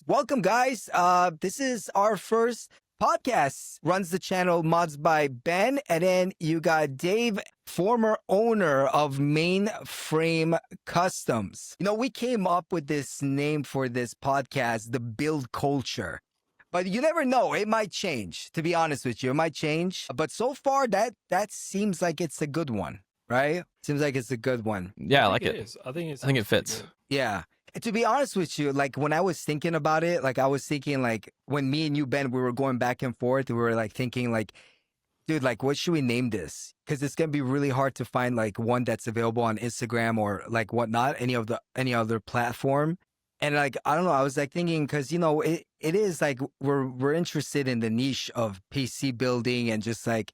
Welcome, guys. This is our first podcast. Runs the channel, mods by Ben, and then you got Dave, former owner of MainFrame Customs. We came up with this name for this podcast, the Build Culture. But you never know; it might change. To be honest with you, it might change. But so far, that seems like it's a good one, right? Seems like it's a good one. Yeah, I like it it. is. I think I think it fits. Yeah. And to be honest with you, like when I was thinking about it, like I was thinking like when me and you, Ben, we were going back and forth, we were like thinking like, dude, like what should we name this? Because it's gonna be really hard to find like one that's available on Instagram or like whatnot, any other platform. And like I don't know, I was like thinking because it is like we're interested in the niche of PC building and just like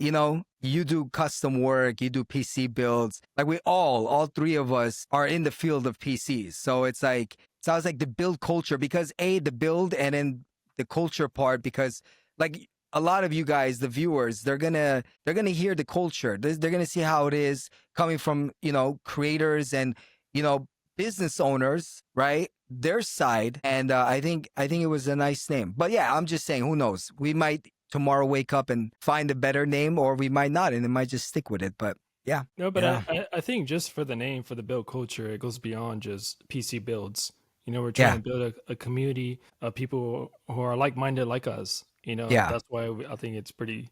you do custom work, you do PC builds. Like all three of us are in the field of PCs. So it's like, so I was like the build culture because the build and then the culture part, because like a lot of you guys, the viewers, they're gonna hear the culture. They're gonna see how it is coming from, creators and, business owners, right? Their side. And I think it was a nice name. But yeah, I'm just saying, who knows? We might tomorrow wake up and find a better name, or we might not, and it might just stick with it. But yeah. No, but yeah. I think just for the name, for the build culture, it goes beyond just PC builds. We're trying to build a community of people who are like-minded like us. Yeah. That's why I think it's pretty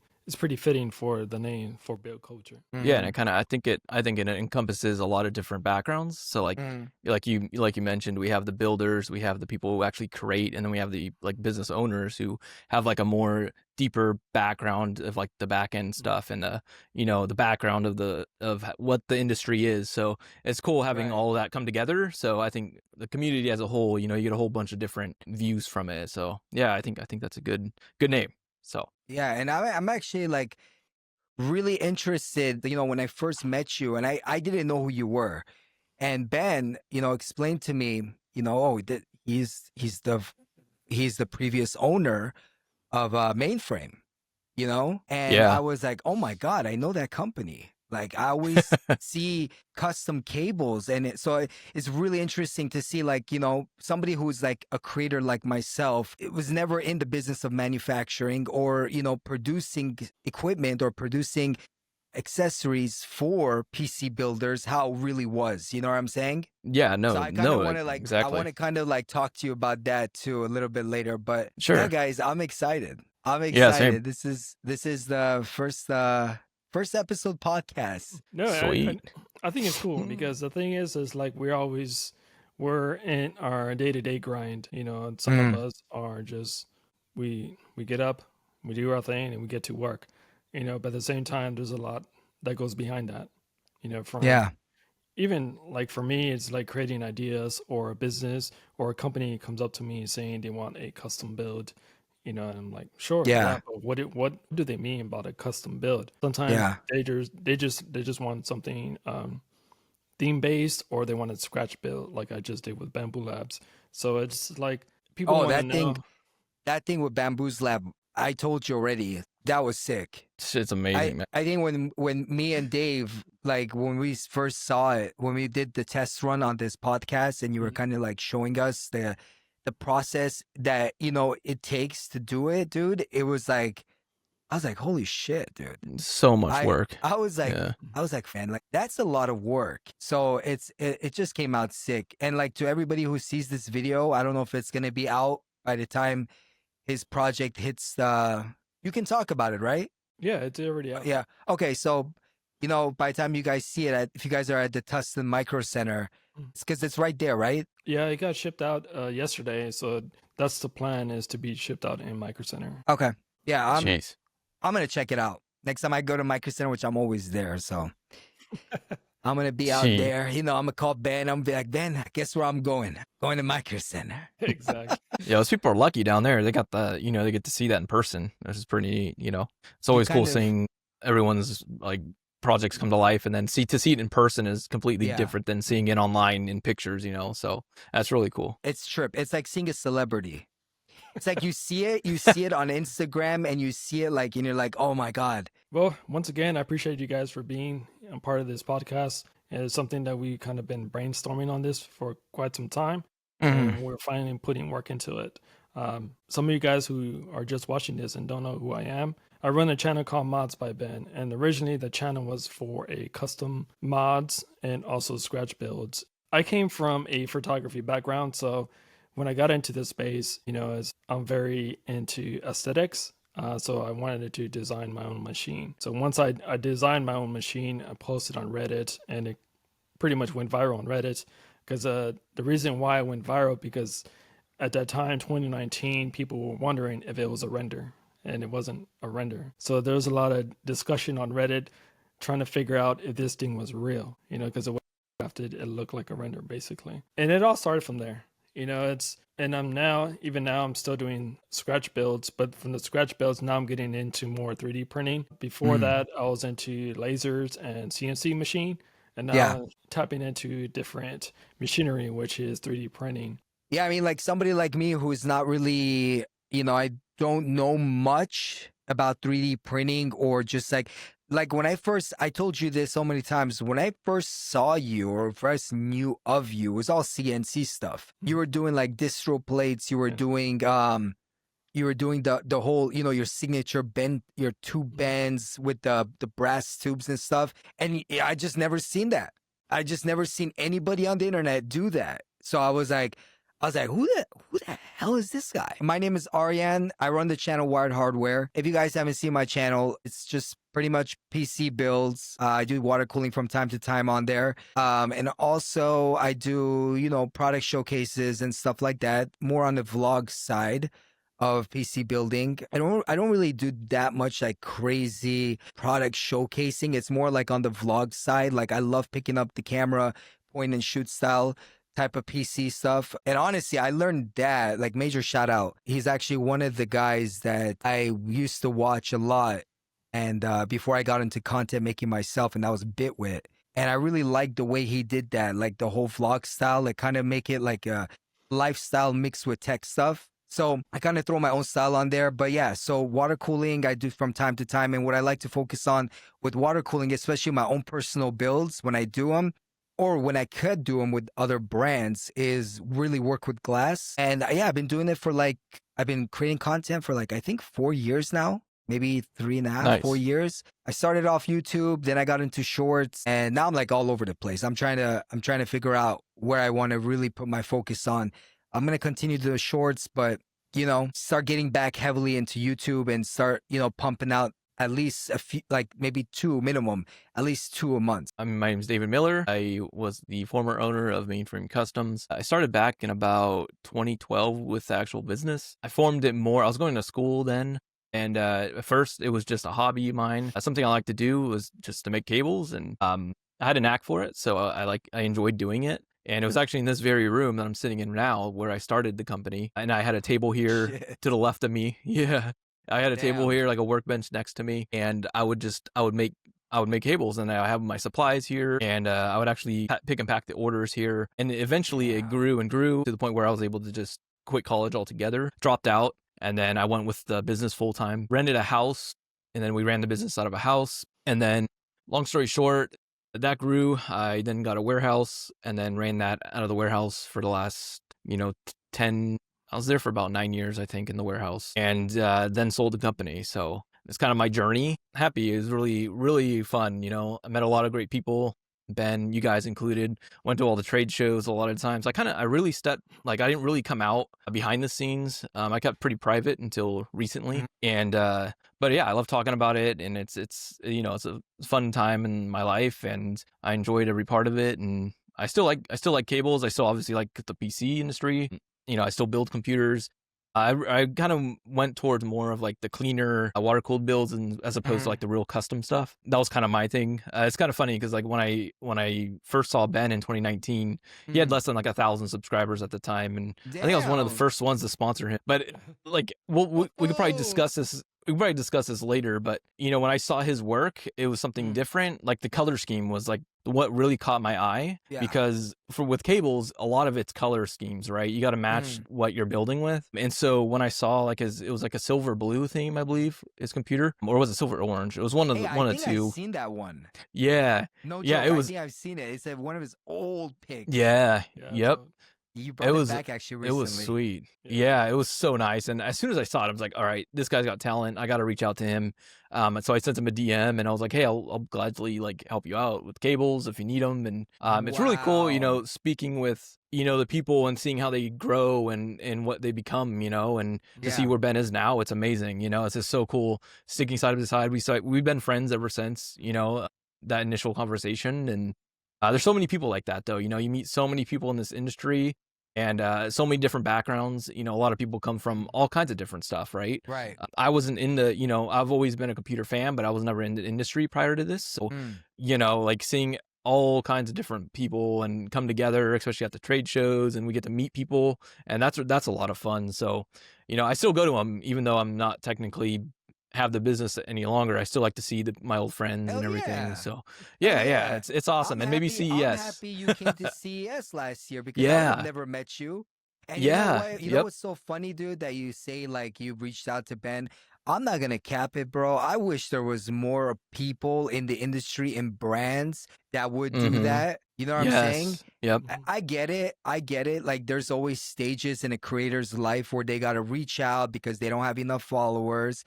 fitting for the name for build culture. Yeah, and I think it encompasses a lot of different backgrounds. So like you mentioned, we have the builders, we have the people who actually create, and then we have the like business owners who have like a more deeper background of like the back end stuff and the background of what the industry is. So it's cool having all of that come together. So I think the community as a whole, you get a whole bunch of different views from it. So yeah, I think that's a good name. So yeah, and I'm actually like really interested. When I first met you, and I didn't know who you were, and Ben, explained to me, he's the previous owner of MainFrame, and Yeah. I was like, oh my God, I know that company. Like I always see custom cables, and it's really interesting to see like, somebody who's like a creator like myself. It was never in the business of manufacturing or, producing equipment or producing accessories for PC builders, how it really was. You know what I'm saying? Yeah, no, So I kind of want to exactly. I want to kind of like talk to you about that too a little bit later. But Sure. yeah, guys, I'm excited. Yeah, same. This is the first episode podcast. No, Sweet. I think it's cool because the thing is like we're in our day-to-day grind. And some of us are just we get up, we do our thing, and we get to work. But at the same time, there's a lot that goes behind that. From even like for me, it's like creating ideas or a business or a company comes up to me saying they want a custom build. And I'm like, sure, Yeah. but what do they mean about a custom build? Sometimes they just want something theme based, or they want a scratch build, like I just did with Bamboo Labs. So it's like people want to know. That thing with Bamboo's Lab, I told you already. That was sick. It's amazing, man. I think when me and Dave, like when we first saw it, when we did the test run on this podcast, and you were kind of like showing us the process that it takes to do it, dude. It was like, I was like, holy shit, dude. So much work. I was like, man, like that's a lot of work. So it just came out sick. And like to everybody who sees this video, I don't know if it's gonna be out by the time his project hits you can talk about it, right? Yeah, it's already out. Yeah. Okay, so by the time you guys see it, if you guys are at the Tustin Micro Center, it's because it's right there, right? Yeah, it got shipped out yesterday, so that's the plan, is to be shipped out in Micro Center. Okay. Yeah, Jeez. I'm gonna check it out next time I go to Micro Center, which I'm always there. So I'm gonna be out there. I'm gonna call Ben. I'm gonna be like, Ben, guess where I'm going? Going to Micro Center. Exactly. Yeah, those people are lucky down there. They got they get to see that in person. This is pretty neat. It's always cool seeing everyone's like projects come to life, and then see it in person is completely different than seeing it online in pictures. So that's really cool. It's trip. It's like seeing a celebrity. It's like you see it on Instagram, and you see it like, and you're like, oh my God. Well, once again, I appreciate you guys for being a part of this podcast. It's something that we kind of been brainstorming on this for quite some time. and we're finally putting work into it. Some of you guys who are just watching this and don't know who I am, I run a channel called Mods by Ben, and originally the channel was for a custom mods and also scratch builds. I came from a photography background, so when I got into this space, I'm very into aesthetics. So I wanted to design my own machine. So once I designed my own machine, I posted on Reddit, and it pretty much went viral on Reddit. Because the reason why it went viral, because at that time, 2019, people were wondering if it was a render, and it wasn't a render. So there was a lot of discussion on Reddit trying to figure out if this thing was real, because the way it crafted, it looked like a render basically. And it all started from there. And even now I'm still doing scratch builds, but from the scratch builds, now I'm getting into more 3D printing. Before that, I was into lasers and CNC machine, and now I'm tapping into different machinery, which is 3D printing. Yeah, I mean, like somebody like me who's not really, I don't know much about 3D printing, or just like when I told you this so many times, when I first saw you or first knew of you, it was all CNC stuff. You were doing like distro plates, you were doing the whole, your signature bend, your tube bends with the brass tubes and stuff. And I just never seen that. I just never seen anybody on the internet do that. So I was like, who the hell is this guy? My name is Aryan. I run the channel Wired Hardware. If you guys haven't seen my channel, it's just pretty much PC builds. I do water cooling from time to time on there. And also I do, product showcases and stuff like that, more on the vlog side of PC building. I don't really do that much like crazy product showcasing. It's more like on the vlog side. Like I love picking up the camera, point and shoot style type of PC stuff. And honestly, I learned that, like, major shout out. He's actually one of the guys that I used to watch a lot. And before I got into content making myself, and that was Bitwit. And I really liked the way he did that, like the whole vlog style, like kind of make it like a lifestyle mixed with tech stuff. So I kind of throw my own style on there. But yeah, so water cooling I do from time to time. And what I like to focus on with water cooling, especially my own personal builds when I do them, or when I could do them with other brands, is really work with glass. And yeah, I've been doing it I've been creating content for I think 4 years now, maybe 3.5, Nice. 4 years. I started off YouTube, then I got into shorts, and now I'm all over the place. I'm trying to figure out where I want to really put my focus on. I'm going to continue to do shorts, but start getting back heavily into YouTube and start, pumping out at least a few, maybe 2 minimum, at least 2 a month. My name's David Miller. I was the former owner of MainFrame Customs. I started back in about 2012 with the actual business. I formed it more. I was going to school then. And at first, it was just a hobby of mine. Something I like to do was just to make cables. And I had a knack for it. So I enjoyed doing it. And it was actually in this very room that I'm sitting in now where I started the company. And I had a table here to the left of me. Yeah. I had a table here, like a workbench next to me, and I would make cables, and I have my supplies here, and I would actually pick and pack the orders here. And eventually it grew and grew to the point where I was able to just quit college altogether, dropped out, and then I went with the business full time, rented a house, and then we ran the business out of a house. And then, long story short, that grew. I then got a warehouse and then ran that out of the warehouse for the last, 10. I was there for about 9 years, I think, in the warehouse, and then sold the company. So it's kind of my journey. Happy. It was really, really fun. I met a lot of great people. Ben, you guys included, went to all the trade shows a lot of times. I really I didn't really come out behind the scenes. I kept pretty private until recently. And, but yeah, I love talking about it, and it's a fun time in my life, and I enjoyed every part of it. And I still like cables. I still obviously like the PC industry. I still build computers. I kind of went towards more of the cleaner water cooled builds, and as opposed to the real custom stuff. That was kind of my thing. It's kind of funny because when I first saw Ben in 2019, he had less than 1,000 subscribers at the time, and I think I was one of the first ones to sponsor him. But we could probably discuss this. We could probably discuss this later, but when I saw his work, it was something different. The color scheme was what really caught my eye, because with cables, a lot of it's color schemes, right? You got to match what you're building with. And so when I saw it was a silver blue theme, I believe, his computer, or was it silver orange? It was one of two. I've seen that one. Yeah. No joke. Yeah, it was. I think I've seen it. It's one of his old pics. Yeah. Yep. You It brought it was back actually it was recently. sweet. Yeah. Yeah, it was so nice. And as soon as I saw it, I was like, all right, this guy's got talent. I got to reach out to him. And so I sent him a DM and I was like, hey, I'll gladly like help you out with cables if you need them. And it's really cool, Wow. speaking with the people and seeing how they grow and what they become, and to see Yeah. where Ben is now. It's amazing. It's just so cool sticking side by side. We've been friends ever since that initial conversation. And there's so many people like that though. You meet so many people in this industry and so many different backgrounds. A lot of people come from all kinds of different stuff, right? Right. I wasn't in the, I've always been a computer fan, but I was never in the industry prior to this. So, Mm. like seeing all kinds of different people and come together, especially at the trade shows, and we get to meet people, and that's a lot of fun. So, I still go to them, even though I'm not technically have the business any longer. I still like to see my old friends Hell and everything. yeah. So Hell yeah, yeah. it's awesome. And maybe I'm CES. happy you came to CES last year because I would have Yeah. never met you. And you know Yeah. what? You know Yep. what's so funny, dude, that you say like you reached out to Ben. I'm not gonna cap it, bro. I wish there was more people in the industry and brands that would do Mm-hmm. that. You know what I'm saying? Yes. Yep. I get it. I get it. Like there's always stages in a creator's life where they gotta reach out because they don't have enough followers.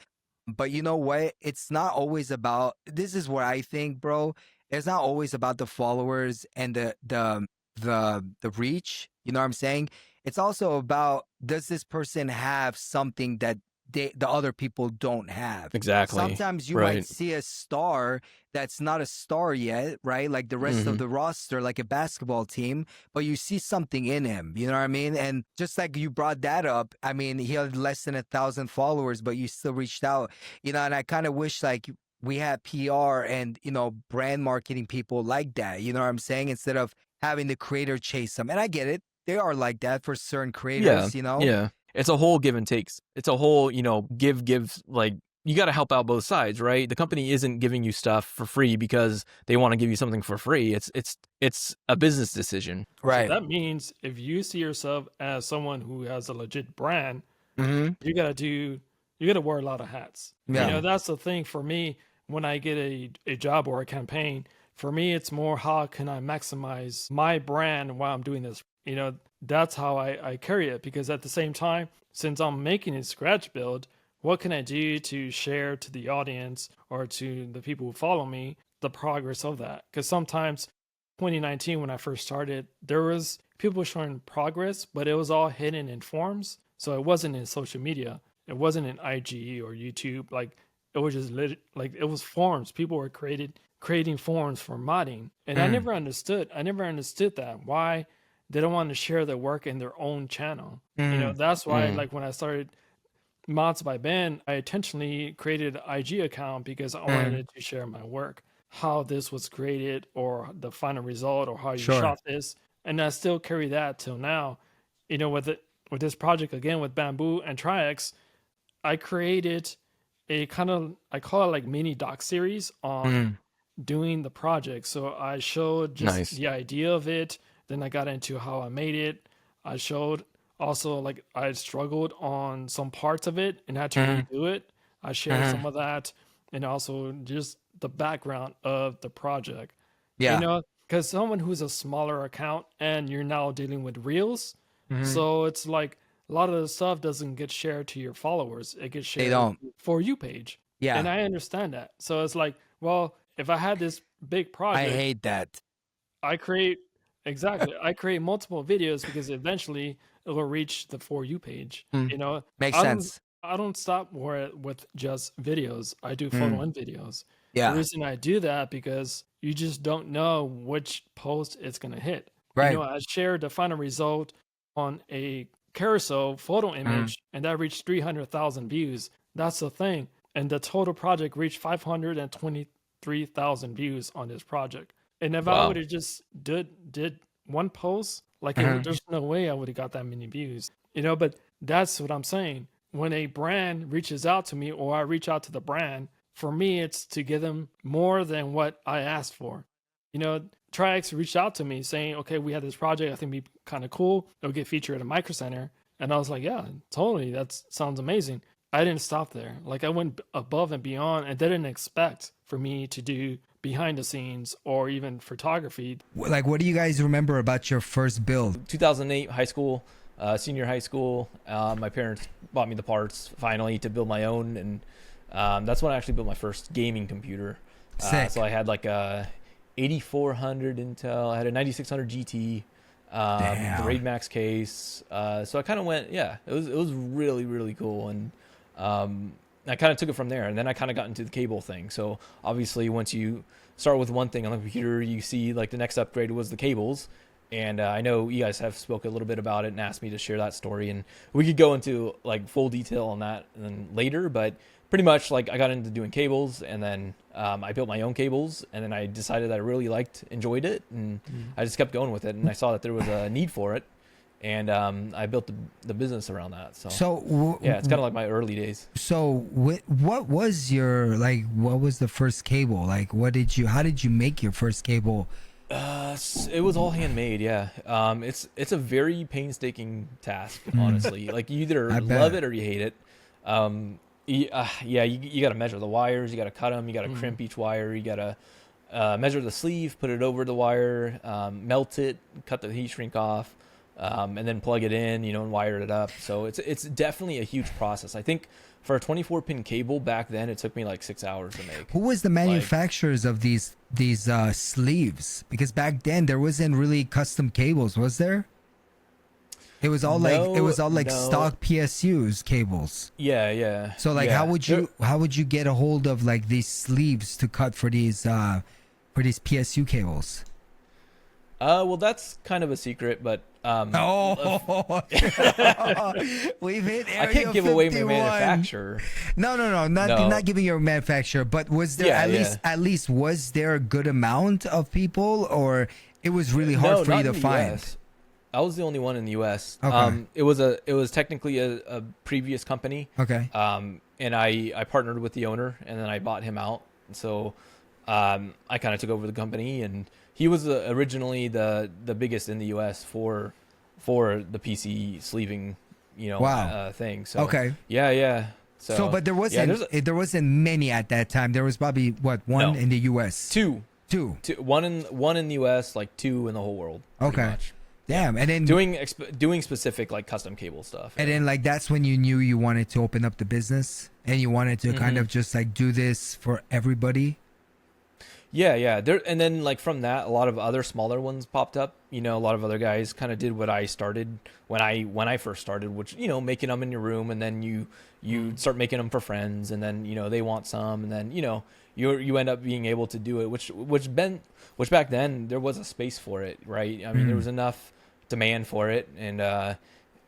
But you know what? It's not always about, this is what I think, bro. It's not always about the followers and the reach. You know what I'm saying? It's also about, does this person have something that the other people don't have? Exactly. Sometimes you Right. might see a star that's not a star yet, right? Like the rest Mm-hmm. of the roster, like a basketball team, but you see something in him. You know what I mean? And just like you brought that up, I mean, he had less than 1,000 followers, but you still reached out, and I kind of wish like we had PR and, brand marketing people like that. You know what I'm saying? Instead of having the creator chase them. And I get it. They are like that for certain creators, Yeah. It's a whole give and takes. It's a whole, give, like you got to help out both sides, right? The company isn't giving you stuff for free because they want to give you something for free. It's a business decision. Right. So that means if you see yourself as someone who has a legit brand, Mm-hmm. you gotta wear a lot of hats. Yeah. That's the thing for me when I get a job or a campaign. For me, it's more how can I maximize my brand while I'm doing this. That's how I carry it, because at the same time, since I'm making a scratch build, what can I do to share to the audience or to the people who follow me the progress of that? Because sometimes 2019, when I first started, there was people showing progress, but it was all hidden in forums. So it wasn't in social media. It wasn't in IG or YouTube. Like it was just like it was forums. People were creating forums for modding. And I never understood that. Why they don't want to share their work in their own channel. That's why like when I started Mods by Ben, I intentionally created an IG account because I wanted to share my work, how this was created or the final result or how you shot this. And I still carry that till now. With this project again with Bamboo and Triax, I created a kind of, I call it like mini doc series on doing the project. So I showed just the idea of it. Then I got into how I made it. I showed also like I struggled on some parts of it and had to redo it. I shared some of that, and also just the background of the project. Yeah. Because someone who's a smaller account and you're now dealing with reels, so it's like a lot of the stuff doesn't get shared to your followers. It gets shared for you page. Yeah. And I understand that. So it's like, well, if I had this big project, I hate that. I create multiple videos because eventually it will reach the for you page. Makes I sense. I don't stop with just videos. I do photo and videos. Yeah. The reason I do that because you just don't know which post it's gonna hit. Right. I shared the final result on a carousel photo image, and that reached 300,000 views. That's the thing. And the total project reached 523,000 views on this project. And if I would have just did one post, like there's no way I would have got that many views. But that's what I'm saying. When a brand reaches out to me or I reach out to the brand, for me, it's to give them more than what I asked for. Triax reached out to me saying, okay, we have this project. I think it'd be kind of cool. It'll get featured at a Micro Center. And I was like, yeah, totally. That sounds amazing. I didn't stop there. Like I went above and beyond, and they didn't expect for me to do behind the scenes or even photography. Like, what do you guys remember about your first build? 2008 high school, senior high school. My parents bought me the parts finally to build my own, and that's when I actually built my first gaming computer. Sick. So I had like a 8400 Intel, I had a 9600 GT, the Raid Max case. So I kind of went, it was really, really cool. And I kind of took it from there, and then I kind of got into the cable thing. So obviously once you start with one thing on the computer, you see like the next upgrade was the cables. And I know you guys have spoke a little bit about it and asked me to share that story, and we could go into like full detail on that and then later, but pretty much like I got into doing cables, and then I built my own cables, and then I decided I really enjoyed it, and I just kept going with it, and I saw that there was a need for it, and I built the business around that. So it's kind of like my early days. So what was your, like, what was the first cable? Like, how did you make your first cable? It was all handmade. Yeah. It's a very painstaking task, honestly. Like you either love it or you hate it. You got to measure the wires, you got to cut them, you got to crimp each wire, you got to measure the sleeve, put it over the wire, melt it, cut the heat shrink off, and then plug it in, and wire it up. So it's definitely a huge process. I think for a 24-pin cable back then, it took me like 6 hours to make. Who was the manufacturers of these sleeves? Because back then there wasn't really custom cables, was there? It was all stock PSUs cables. Yeah. So like, how would you get a hold of like these sleeves to cut for these PSU cables? Well, that's kind of a secret, but we've hit area I can't give 51. away my manufacturer. No, not giving your manufacturer, but was there at least was there a good amount of people, or it was really hard for you to find? US. I was the only one in the US. Okay. It was technically a previous company. Okay. And I partnered with the owner, and then I bought him out. So I kind of took over the company, and he was originally the biggest in the US for the PC sleeving, thing. So okay. Yeah. So but there wasn't many at that time. There was probably one in the US. Two. One in the US, like two in the whole world. Okay. Much. Damn. And then doing specific like custom cable stuff. And then like that's when you knew you wanted to open up the business and you wanted to kind of just like do this for everybody. Yeah. There, and then like from that, a lot of other smaller ones popped up. A lot of other guys kind of did what I started when I first started, which making them in your room, and then you start making them for friends, and then they want some, and then you end up being able to do it, which back then there was a space for it, right? I mean, there was enough demand for it, and it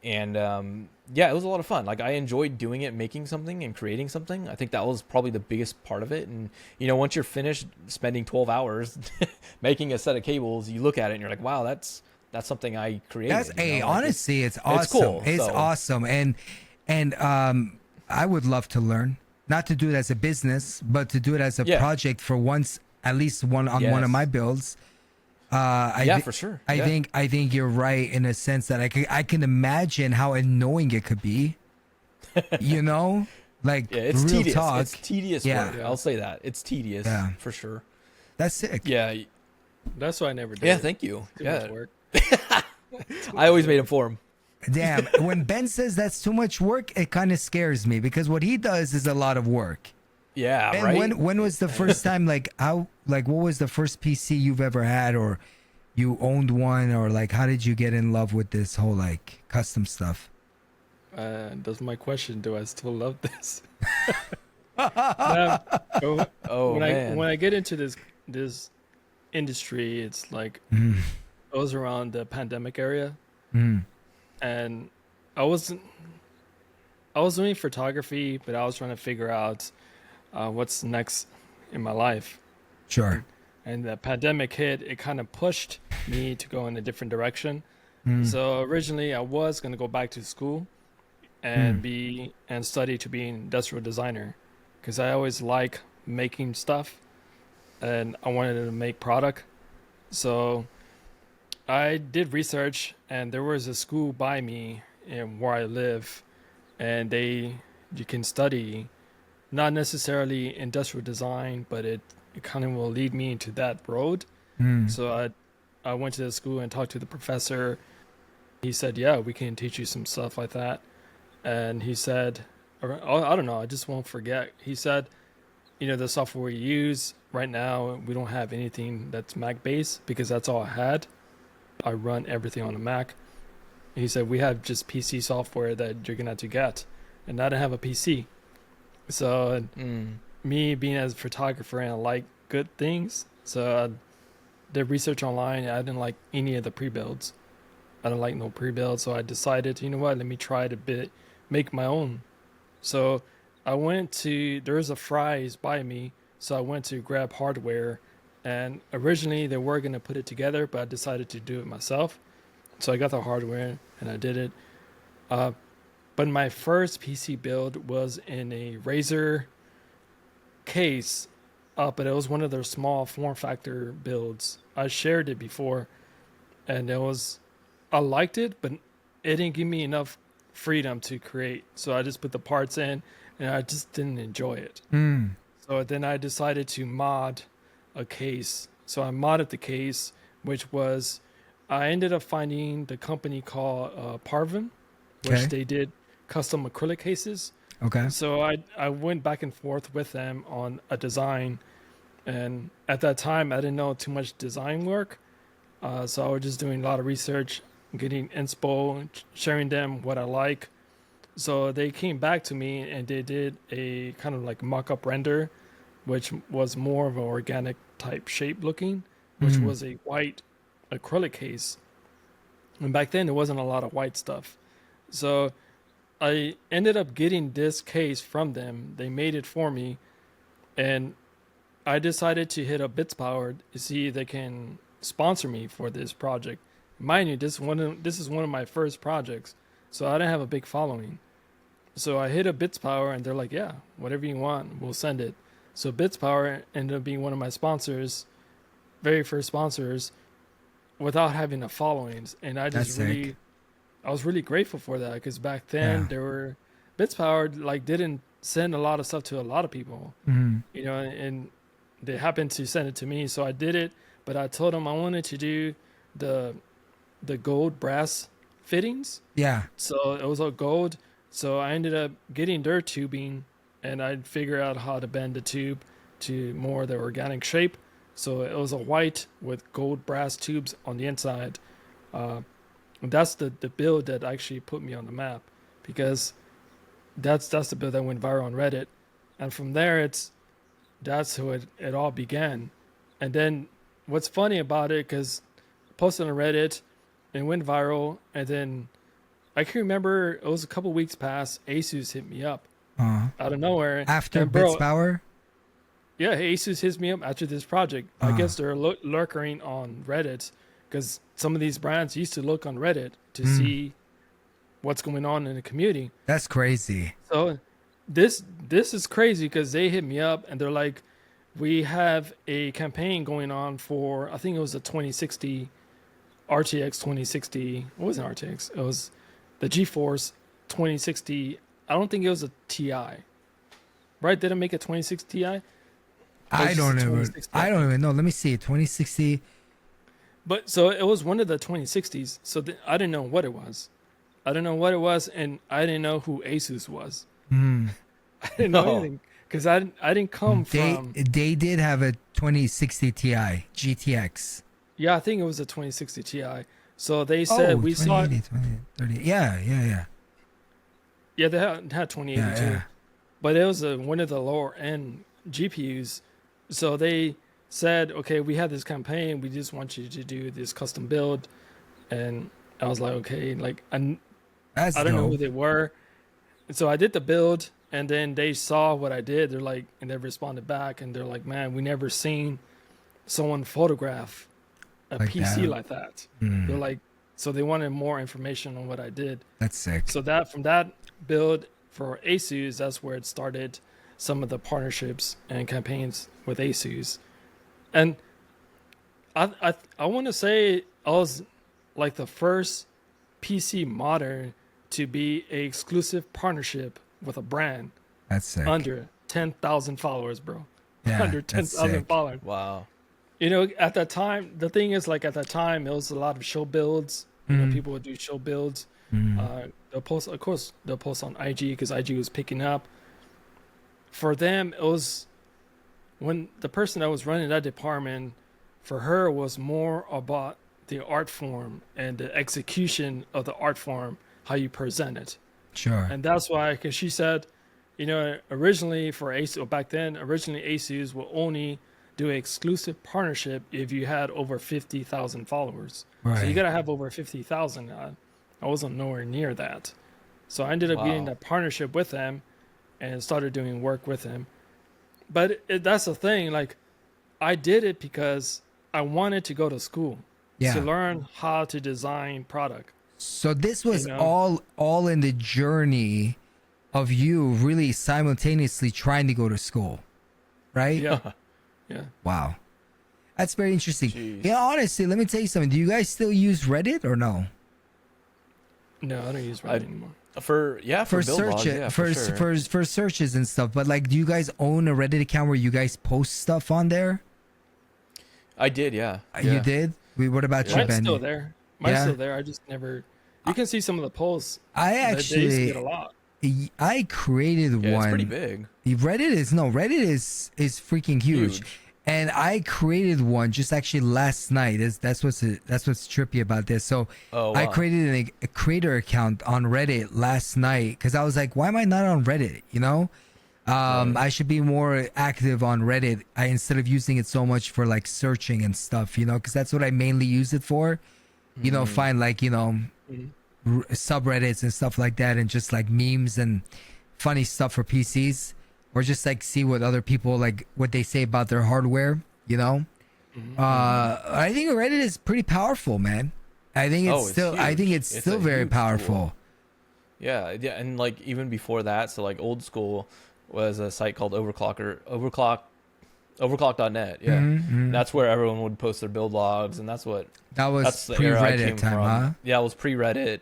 was a lot of fun. Like I enjoyed doing it, making something and creating something. I think that was probably the biggest part of it. And once you're finished spending 12 hours making a set of cables, you look at it and you're like, wow, that's something I created. Honestly, it's awesome. It's cool. It's awesome. And I would love to learn, not to do it as a business, but to do it as a project for once, at least one of my builds. For sure. I think you're right in a sense that I can imagine how annoying it could be. Like it's real tedious. talk. It's tedious work. I'll say that. It's tedious for sure. That's sick. Yeah. That's why I never did. Yeah, thank you. Too much work. I always made him for him. Damn. When Ben says that's too much work, it kind of scares me because what he does is a lot of work. Yeah, and right. When was the first time what was the first PC you've ever had, or you owned one, or like how did you get in love with this whole like custom stuff? That's my question. Do I still love this? When I get into this industry, it's like it was around the pandemic area, and I was doing photography, but I was trying to figure out what's next in my life. Sure. And the pandemic hit, it kind of pushed me to go in a different direction. So originally I was going to go back to school and study to be an industrial designer, because I always like making stuff and I wanted to make product. So I did research, and there was a school by me in where I live, and you can study not necessarily industrial design, but it kind of will lead me into that road. Mm. So I went to the school and talked to the professor. He said, yeah, we can teach you some stuff like that. And he said, or, I don't know, I just won't forget. He said, the software we use right now, we don't have anything that's Mac based because that's all I had. I run everything on a Mac. He said, we have just PC software that you're going to have to get. And I didn't have a PC. So me being as a photographer and I like good things, so I did research online. I didn't like any of the pre-builds. I don't like no pre-build. So I decided, you know what, let me try to make my own. So I went to, there's a Fry's by me. So I went to grab hardware, and originally they were going to put it together, but I decided to do it myself. So I got the hardware and I did it. But my first PC build was in a Razer case, but it was one of their small form factor builds. I shared it before, and I liked it, but it didn't give me enough freedom to create. So I just put the parts in, and I just didn't enjoy it. So then I decided to mod a case. So I modded the case, which was, I ended up finding the company called Parvin, which they did custom acrylic cases. Okay. So I went back and forth with them on a design. And at that time, I didn't know too much design work. So I was just doing a lot of research, getting inspo, sharing them what I like. So they came back to me and they did a kind of like mock-up render, which was more of an organic type shape looking, which was a white acrylic case. And back then, there wasn't a lot of white stuff. So I ended up getting this case from them. They made it for me. And I decided to hit up BitsPower to see if they can sponsor me for this project. Mind you, this is one of my first projects, so I didn't have a big following. So I hit up BitsPower, and they're like, yeah, whatever you want, we'll send it. So BitsPower ended up being one of my sponsors, very first sponsors, without having a following. And I was really grateful for that, because back then BitsPower didn't send a lot of stuff to a lot of people, and they happened to send it to me. So I did it, but I told them I wanted to do the gold brass fittings. Yeah. So it was all gold. So I ended up getting their tubing, and I'd figure out how to bend the tube to more the organic shape. So it was a white with gold brass tubes on the inside. That's the build that actually put me on the map, because that's the build that went viral on Reddit. And from there, that's how it all began. And then what's funny about it, because I posted on Reddit and went viral, and then I can remember it was a couple weeks past, Asus hit me up out of nowhere. After BitsPower? Yeah, Asus hits me up after this project. I guess they're lurking on Reddit, because some of these brands used to look on Reddit to see what's going on in the community. That's crazy. So this is crazy, because they hit me up and they're like, we have a campaign going on for, I think it was a 2060 RTX 2060. What was an RTX? It was the GeForce 2060. I don't think it was a Ti. Right? Did it make a 2060 Ti? I don't even know. Let me see. 2060. But so it was one of the 2060s. So I didn't know what it was. And I didn't know who Asus was. I didn't know anything, because I didn't come from. They did have a 2060 Ti GTX. Yeah, I think it was a 2060 Ti. So they said we saw it. 2030. Yeah. Yeah, they had 2080 too. Yeah. But it was one of the lower end GPUs. So they said, okay, we have this campaign. We just want you to do this custom build. And I was like, okay, like I don't know who they were. And so I did the build, and then they saw what I did. They're like, and they responded back, and they're like, man, we never seen someone photograph a like PC that. like that. They're like, so they wanted more information on what I did. That's sick. So from that build for Asus, that's where it started some of the partnerships and campaigns with Asus. And I want to say I was like the first PC modder to be an exclusive partnership with a brand. That's sick. Under 10,000 followers, bro. Yeah, under that's 10,000 sick. followers. Wow. You know, at that time, the thing is, like, at that time, it was a lot of show builds. You know, people would do show builds. They'll post, of course, they'll post on IG because IG was picking up. For them, it was when the person that was running that department, for her, was more about the art form and the execution of the art form, how you present it. Sure. And that's why, because she said, you know, originally for ASUS, or back then, originally ASUS will only do an exclusive partnership if you had over 50,000 followers. So you Right. got to have over 50,000. I wasn't nowhere near that. So I ended up getting that partnership with them and started doing work with him. But that's the thing. Like, I did it because I wanted to go to school Yeah. to learn how to design product. So this was You know? all in the journey of you really simultaneously trying to go to school, right? Yeah. Yeah. Wow. That's very interesting. Jeez. Yeah, honestly, let me tell you something. Do you guys still use Reddit or no? No, I don't use Reddit anymore. For For build search logs, it, yeah, for sure. for searches and stuff. But like, do you guys own a Reddit account where you guys post stuff on there? I did, yeah. You did? What about you, Mine's Ben? still there. Mine's Yeah? still there. I just never. You can see some of the posts. I They used to actually, get a lot. I created Yeah, one. it's pretty big. Reddit is freaking huge. Huge. And I created one just actually last night. That's what's trippy about this. So Oh, I wow. created a creator account on Reddit last night because I was like, why am I not on Reddit? You know, I should be more active on Reddit. Instead of using it so much for like searching and stuff. You know, because that's what I mainly use it for. You know, find like subreddits and stuff like that, and just like memes and funny stuff for PCs, or just like see what other people like what they say about their hardware. You know, I think Reddit is pretty powerful, man. I think it's still. I think huge. it's It's still a very huge powerful. tool. Yeah, and like even before that, so like old school was a site called overclock.net. Yeah. That's where everyone would post their build logs, and that's That the was era I pre-Reddit came time, from. huh? Yeah, it was pre-Reddit.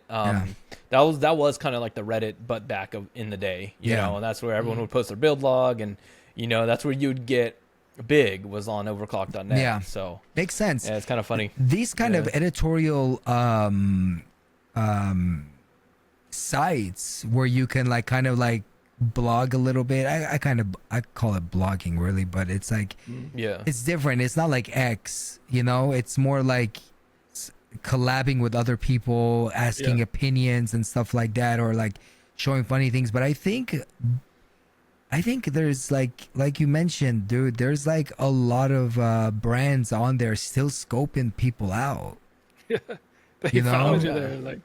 That was kind of like the Reddit but back in the day, you know, and that's where everyone would post their build log, and you know, that's where you'd get big was on overclock.net. Yeah. So Makes sense. yeah, it's kind of funny. These kind of editorial sites where you can like kind of like blog a little bit. I call it blogging really, but it's like Yeah. it's different. It's not like X, you know. It's more like collabing with other people, asking opinions and stuff like that, or like showing funny things. But I think there's like you mentioned, dude. There's like a lot of brands on there still scoping people out. They You know? found you there. Like,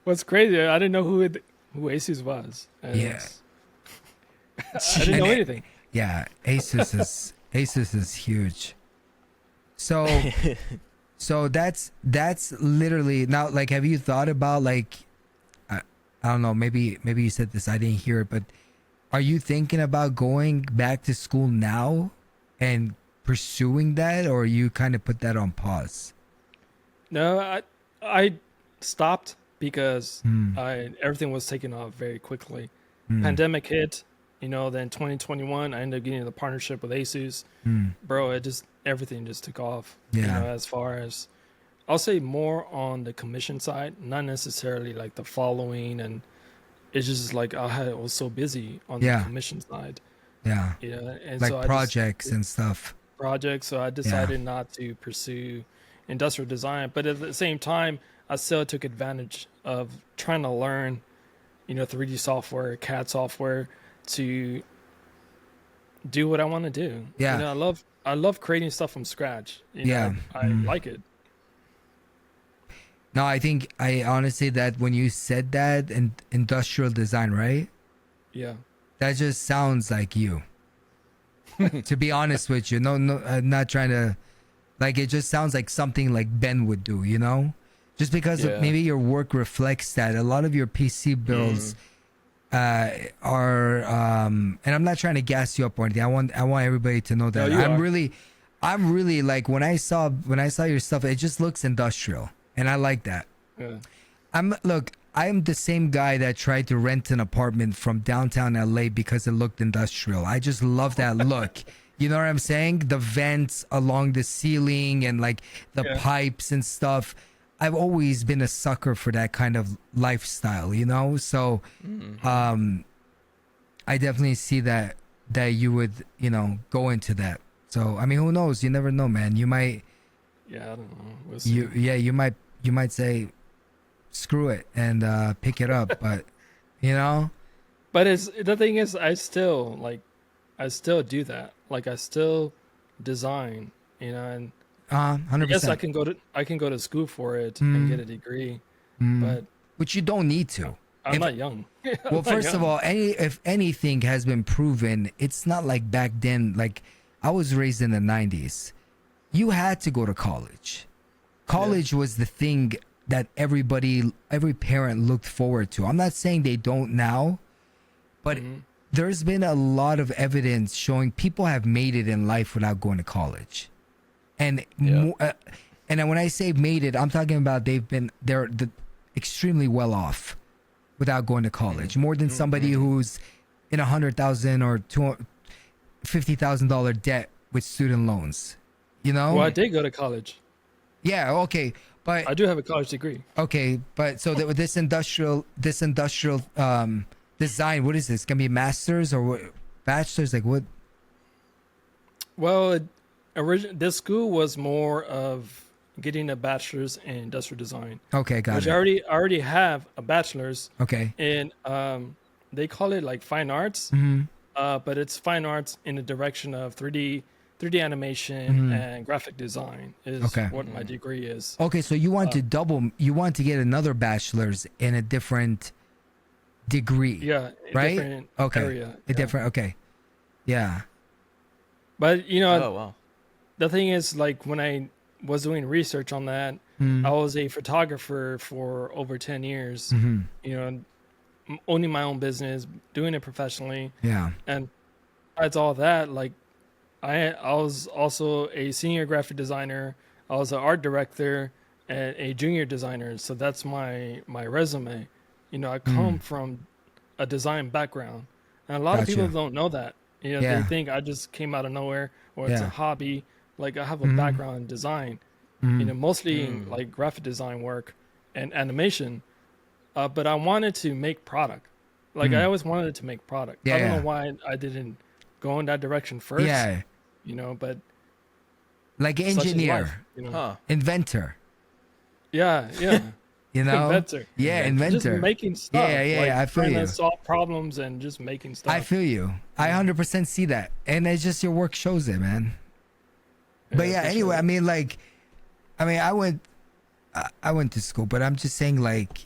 what's crazy? I didn't know who Asus was. And Yeah. I didn't know anything. Yeah, Asus is huge. So that's literally now. Like, have you thought about like, I don't know, maybe you said this, I didn't hear it, but are you thinking about going back to school now and pursuing that, or you kind of put that on pause? No, I stopped because everything was taken off very quickly. Pandemic hit, you know. Then 2021, I ended up getting the partnership with Asus. Bro, everything just took off. Yeah. You know, as far as I'll say more on the commission side, not necessarily like the following, and it's just like I was so busy on the commission side. Yeah. You know, and Like so projects and stuff. so I decided not to pursue industrial design, but at the same time I still took advantage of trying to learn, you know, 3D software, CAD software to do what I want to do. Yeah. You know, I love creating stuff from scratch. You know, I like it. No, I honestly that when you said that in industrial design, right? Yeah. That just sounds like you. To be honest with you, no, I'm not trying to, like, it just sounds like something like Ben would do, you know? Just because of maybe your work reflects that. A lot of your PC builds are, and I'm not trying to gas you up or anything. I want everybody to know that No, I'm really like when I saw your stuff, it just looks industrial, and I like that. Yeah. I'm the same guy that tried to rent an apartment from downtown LA because it looked industrial. I just love that look. You know what I'm saying? The vents along the ceiling and like the Yeah. pipes and stuff. I've always been a sucker for that kind of lifestyle, you know? So I definitely see that you would, you know, go into that. So I mean, who knows? You never know, man. You might Yeah, I don't know. We'll see. you might say screw it and pick it up, but you know? But it's the thing is, I still do that. Like I still design, you know, and I 100%. guess I can go to school for it and get a degree, but Which you don't need to. I'm If- not young. I'm Well, not first of young. all, if anything has been proven, it's not like back then. Like I was raised in the 90s. You had to go to college. College was the thing that every parent looked forward to. I'm not saying they don't now, but there's been a lot of evidence showing people have made it in life without going to college. And and when I say made it, I'm talking about they're extremely well off without going to college, more than somebody who's in $100,000 or $50,000 debt with student loans. You know? Well, I did go to college. Yeah. Okay. But I do have a college degree. okay. But so that with this industrial design, what is this? Gonna be masters or what? Bachelors? Like what? Well, this school was more of getting a bachelor's in industrial design, Okay, got which it. I already have a bachelor's Okay. in. They call it like fine arts, Mm-hmm. but it's fine arts in the direction of 3D animation and graphic design is Mm-hmm. Okay. what my degree is. Okay, so you want to you want to get another bachelor's in a different degree. Yeah, a Right? different Okay. area. A yeah. different. Okay. Yeah. But you know, Oh wow. the thing is, like when I was doing research on that, Mm. I was a photographer for over 10 years. Mm-hmm. You know, owning my own business, doing it professionally, Yeah. and besides all that, like I was also a senior graphic designer. I was an art director and a junior designer. So that's my resume. You know, I come from a design background, and a lot of people Gotcha. don't know that. You know, Yeah. they think I just came out of nowhere or it's Yeah. a hobby. Like I have a background in design. You know, mostly in, like graphic design work and animation. But I wanted to make product. Like I always wanted to make product. I don't Yeah. know why I didn't go in that direction first. Yeah. You know, but Like such is life, engineer, you know? Huh. inventor. Yeah, yeah. You know. Inventor. Yeah, Just inventor. making stuff. Yeah, like, I feel trying you. to solve problems and just making stuff. I feel you. I 100% see that, and it's just your work shows it, man. But yeah, for anyway, sure. I mean, like, I went to school, but I'm just saying, like,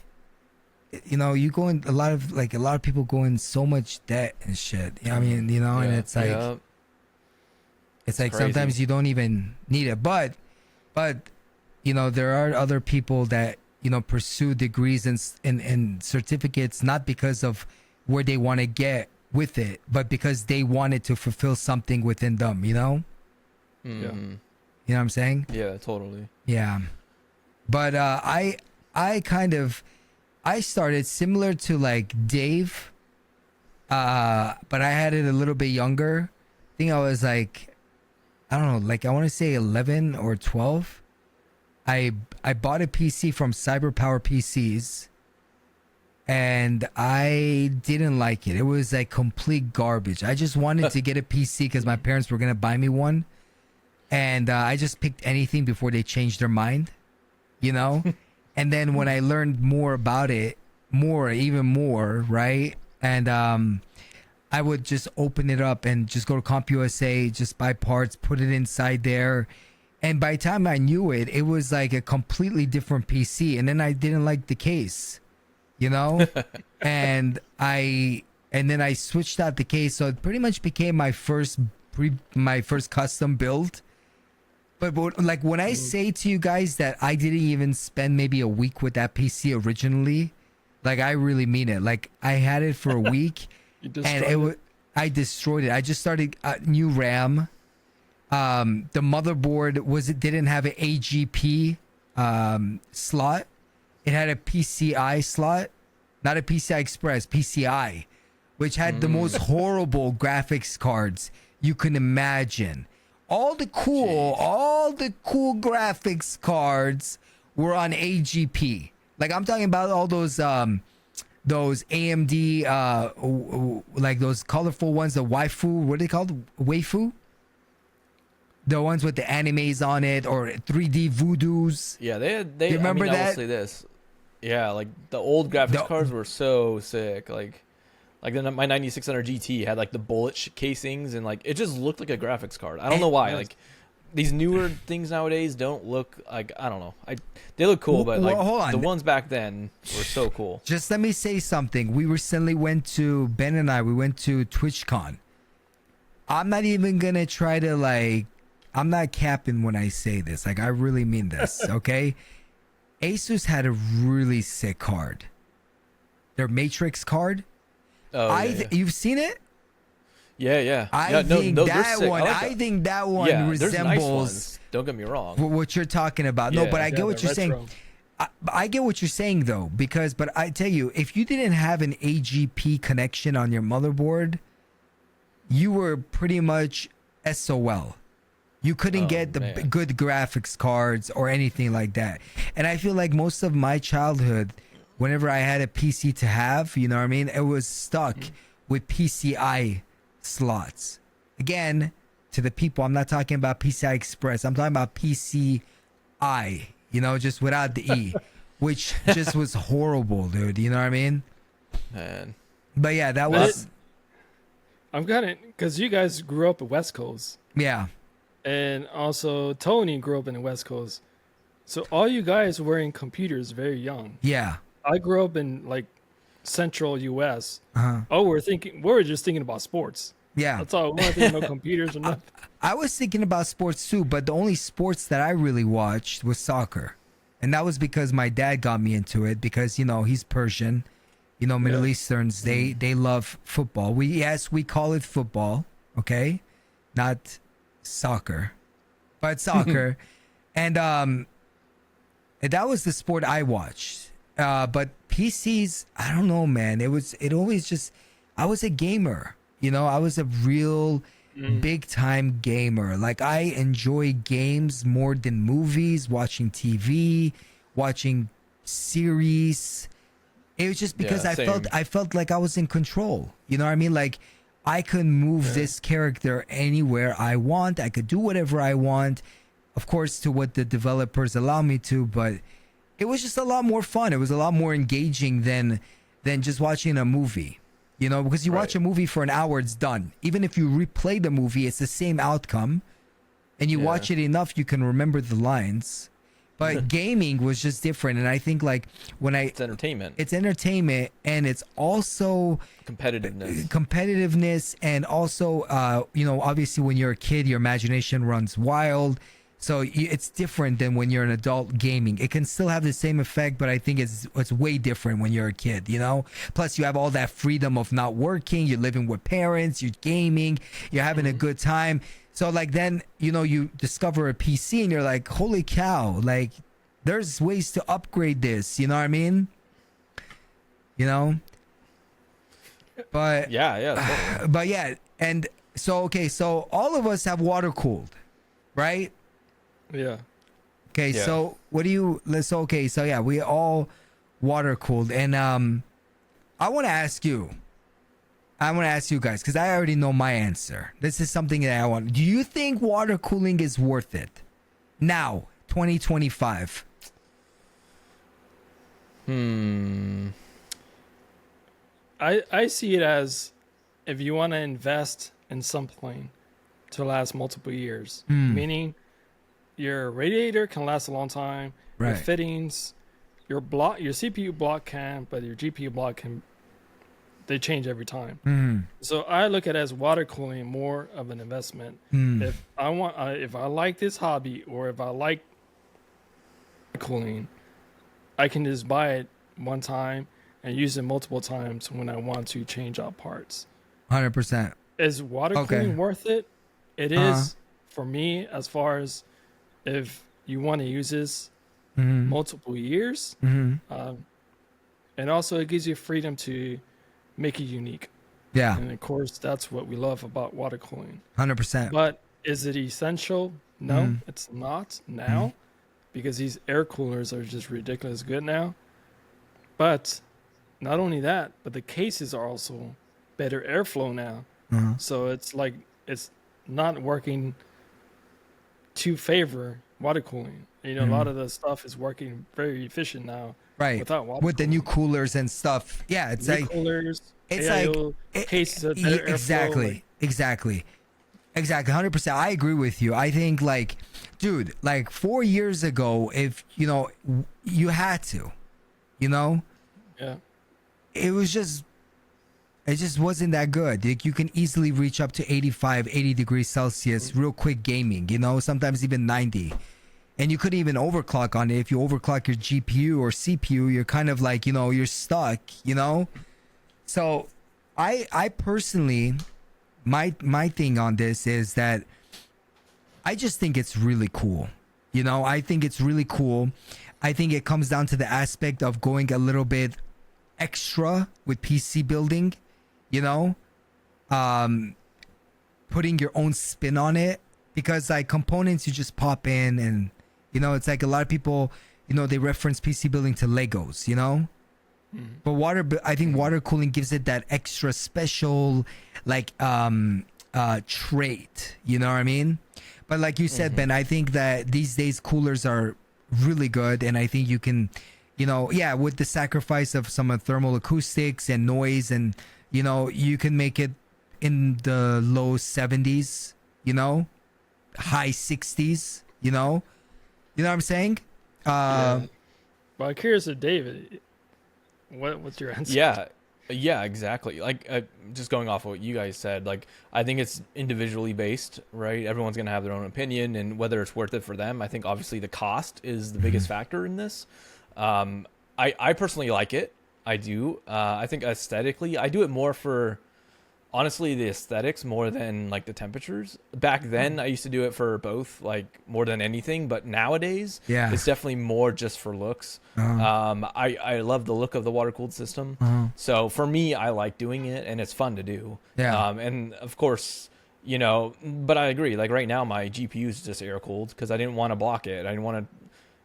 you know, you go in a lot of people go in so much debt and shit. You know what I mean, you know, and Yeah. it's like, Yeah. it's like crazy. sometimes you don't even need it, but, you know, there are other people that, you know, pursue degrees and certificates not because of where they want to get with it, but because they wanted to fulfill something within them. You know, Mhm. you know what I'm saying? Yeah, totally. Yeah. But I started similar to like Dave, but I had it a little bit younger. I think I was like, I don't know, like I want to say 11 or 12. I bought a PC from CyberPower PCs, and I didn't like it. It was like complete garbage. I just wanted to get a PC because my parents were gonna buy me one, and I just picked anything before they changed their mind, you know. And then when I learned more about it, even more, right? And I would just open it up and just go to CompUSA, just buy parts, put it inside there. And by the time I knew it, it was like a completely different PC. And then I didn't like the case, you know? and then I switched out the case. So it pretty much became my first custom build. But like when I say to you guys that I didn't even spend maybe a week with that PC originally, like I really mean it. Like I had it for a week You and I destroyed it. I just started a new RAM. The motherboard didn't have an AGP slot. It had a PCI slot, not a PCI Express, PCI, which had the most horrible graphics cards you can imagine. All the cool graphics cards were on AGP. Like I'm talking about all those AMD like those colorful ones, the waifu, what are they called? Waifu? The ones with the animes on it, or 3D voodoos. Yeah, they you remember I that? will say this. Yeah, like the old graphics cards were so sick. Like my 9600 GT had like the bullet casings, and like it just looked like a graphics card. I don't know why. Like these newer things nowadays don't look like, I don't know. They look cool, but like hold on. The ones back then were so cool. Just let me say something. We recently went to TwitchCon. I'm not even gonna try to like. I'm not capping when I say this. Like I really mean this. Okay. Asus had a really sick card. Their Matrix card. Oh, you've seen it? Yeah. I think that one. Like I think that one resembles. Nice, don't get me wrong. What you're talking about. No, but I get what you're saying. I get what you're saying though, but I tell you, if you didn't have an AGP connection on your motherboard, you were pretty much SOL. You couldn't get the good graphics cards or anything like that. And I feel like most of my childhood, whenever I had a PC to have, you know what I mean, it was stuck with PCI slots. Again, to the people, I'm not talking about PCI Express. I'm talking about PCI, you know, just without the E, which just was horrible, dude. You know what I mean? Man. But yeah, that was... I've got it, because you guys grew up at West Coast. Yeah. And also, Tony grew up in the West Coast. So all you guys were in computers very young. Yeah. I grew up in like central US. Uh-huh. Oh, we're just thinking about sports. Yeah. That's all. We weren't thinking about computers or nothing. I was thinking about sports too, but the only sports that I really watched was soccer. And that was because my dad got me into it, because, you know, he's Persian. You know, Middle Easterns, they love football. We call it football, okay? Not soccer, but soccer. And that was the sport I watched. But PCs, I don't know, man. It always just, I was a gamer, you know. I was a real big time gamer. Like I enjoy games more than movies, watching TV, watching series. It was just because I felt like I was in control. You know what I mean? Like I could move this character anywhere I want. I could do whatever I want, of course, to what the developers allow me to. But it was just a lot more fun. It was a lot more engaging than just watching a movie. You know, because you watch a movie for an hour, it's done. Even if you replay the movie, it's the same outcome. And you watch it enough, you can remember the lines. But gaming was just different. And I think like it's entertainment. It's entertainment, and it's also competitiveness. And also, you know, obviously when you're a kid, your imagination runs wild. So it's different than when you're an adult gaming. It can still have the same effect, but I think it's way different when you're a kid, you know? Plus you have all that freedom of not working. You're living with parents, you're gaming, you're having a good time. So like then, you know, you discover a PC and you're like, holy cow, like there's ways to upgrade this, you know what I mean? You know? But totally. But yeah, and so okay, so all of us have water cooled, right? Yeah. Okay, so we all water cooled, and I want to ask you guys, because I already know my answer. This is something that I want. Do you think water cooling is worth it now, 2025? I see it as, if you want to invest in something to last multiple years, meaning your radiator can last a long time, your fittings, your CPU block can, but your GPU block can, they change every time. So I look at it as water cooling more of an investment. If I like this hobby, or if I like cooling, I can just buy it one time and use it multiple times when I want to change out parts. 100%. Is water cooling worth it? It is for me, as far as if you want to use this multiple years. And also it gives you freedom to make it unique. Yeah. And of course, that's what we love about water cooling. 100%. But is it essential? No, it's not now, because these air coolers are just ridiculous good now. But not only that, but the cases are also better airflow now. So it's like it's not working to favor water cooling. You know, a lot of the stuff is working very efficient now. Right. Without water With the new cooling. coolers and stuff. Yeah, it's New like coolers, it's AIO like cases of better airflow, exactly 100%. I agree with you. I think like, dude, like 4 years ago, if you know, you had to, you know, yeah. it just wasn't that good. Like, you can easily reach up to 80 degrees Celsius real quick gaming, you know, sometimes even 90. And you couldn't even overclock on it. If you overclock your GPU or CPU, you're kind of like, you know, you're stuck, you know? So I personally, my thing on this is that I just think it's really cool. You know, I think it's really cool. I think it comes down to the aspect of going a little bit extra with PC building, you know, putting your own spin on it, because like components you just pop in, and you know, it's like a lot of people, you know, they reference PC building to Legos, you know. But I think water cooling gives it that extra special like trait, you know what I mean? But like you said, Ben, I think that these days coolers are really good, and I think you can, you know, yeah, with the sacrifice of some thermal acoustics and noise, and you know, you can make it in the low 70s, you know, high 60s, you know what I'm saying? Yeah. Well, I'm curious of David. What's your answer? Yeah, exactly. Like just going off of what you guys said, like I think it's individually based, right? Everyone's gonna have their own opinion, and whether it's worth it for them. I think obviously the cost is the biggest factor in this. I personally like it. I do. I think aesthetically, I do it more for, honestly, the aesthetics more than like the temperatures. Back then I used to do it for both, like more than anything, but nowadays it's definitely more just for looks. I love the look of the water cooled system. So for me, I like doing it, and it's fun to do. And of course, you know, but I agree, like right now my GPU is just air cooled because I didn't want to block it. I didn't want to,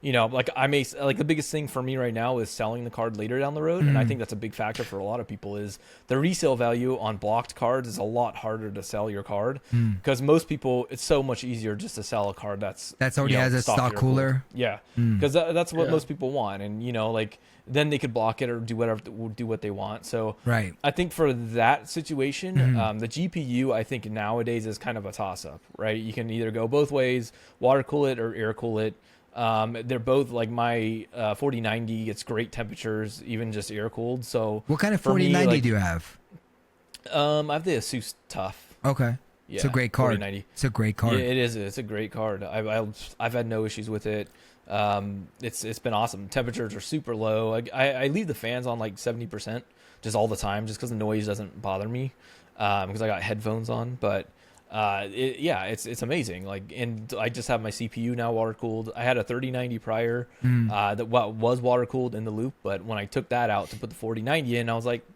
you know, like like the biggest thing for me right now is selling the card later down the road. And I think that's a big factor for a lot of people, is the resale value on blocked cards is a lot harder to sell your card, because most people, it's so much easier just to sell a card that's already has a stock cooler. Yeah. Because that's what most people want. And, you know, like then they could block it or do what they want. So I think for that situation, the GPU, I think nowadays is kind of a toss up, right? You can either go both ways, water cool it or air cool it. They're both like my 4090 gets great temperatures, even just air cooled. So what kind of 4090 like, do you have? I have the Asus Tough. Okay. Yeah, it's a great card. 4090. It's a great card. Yeah, it is. It's a great card. I've had no issues with it. It's been awesome. Temperatures are super low. I leave the fans on like 70% just all the time, just because the noise doesn't bother me. Because I got headphones on, but it's amazing. Like, and I just have my CPU now water cooled. I had a 3090 prior that was water cooled in the loop, but when I took that out to put the 4090 in, I was like,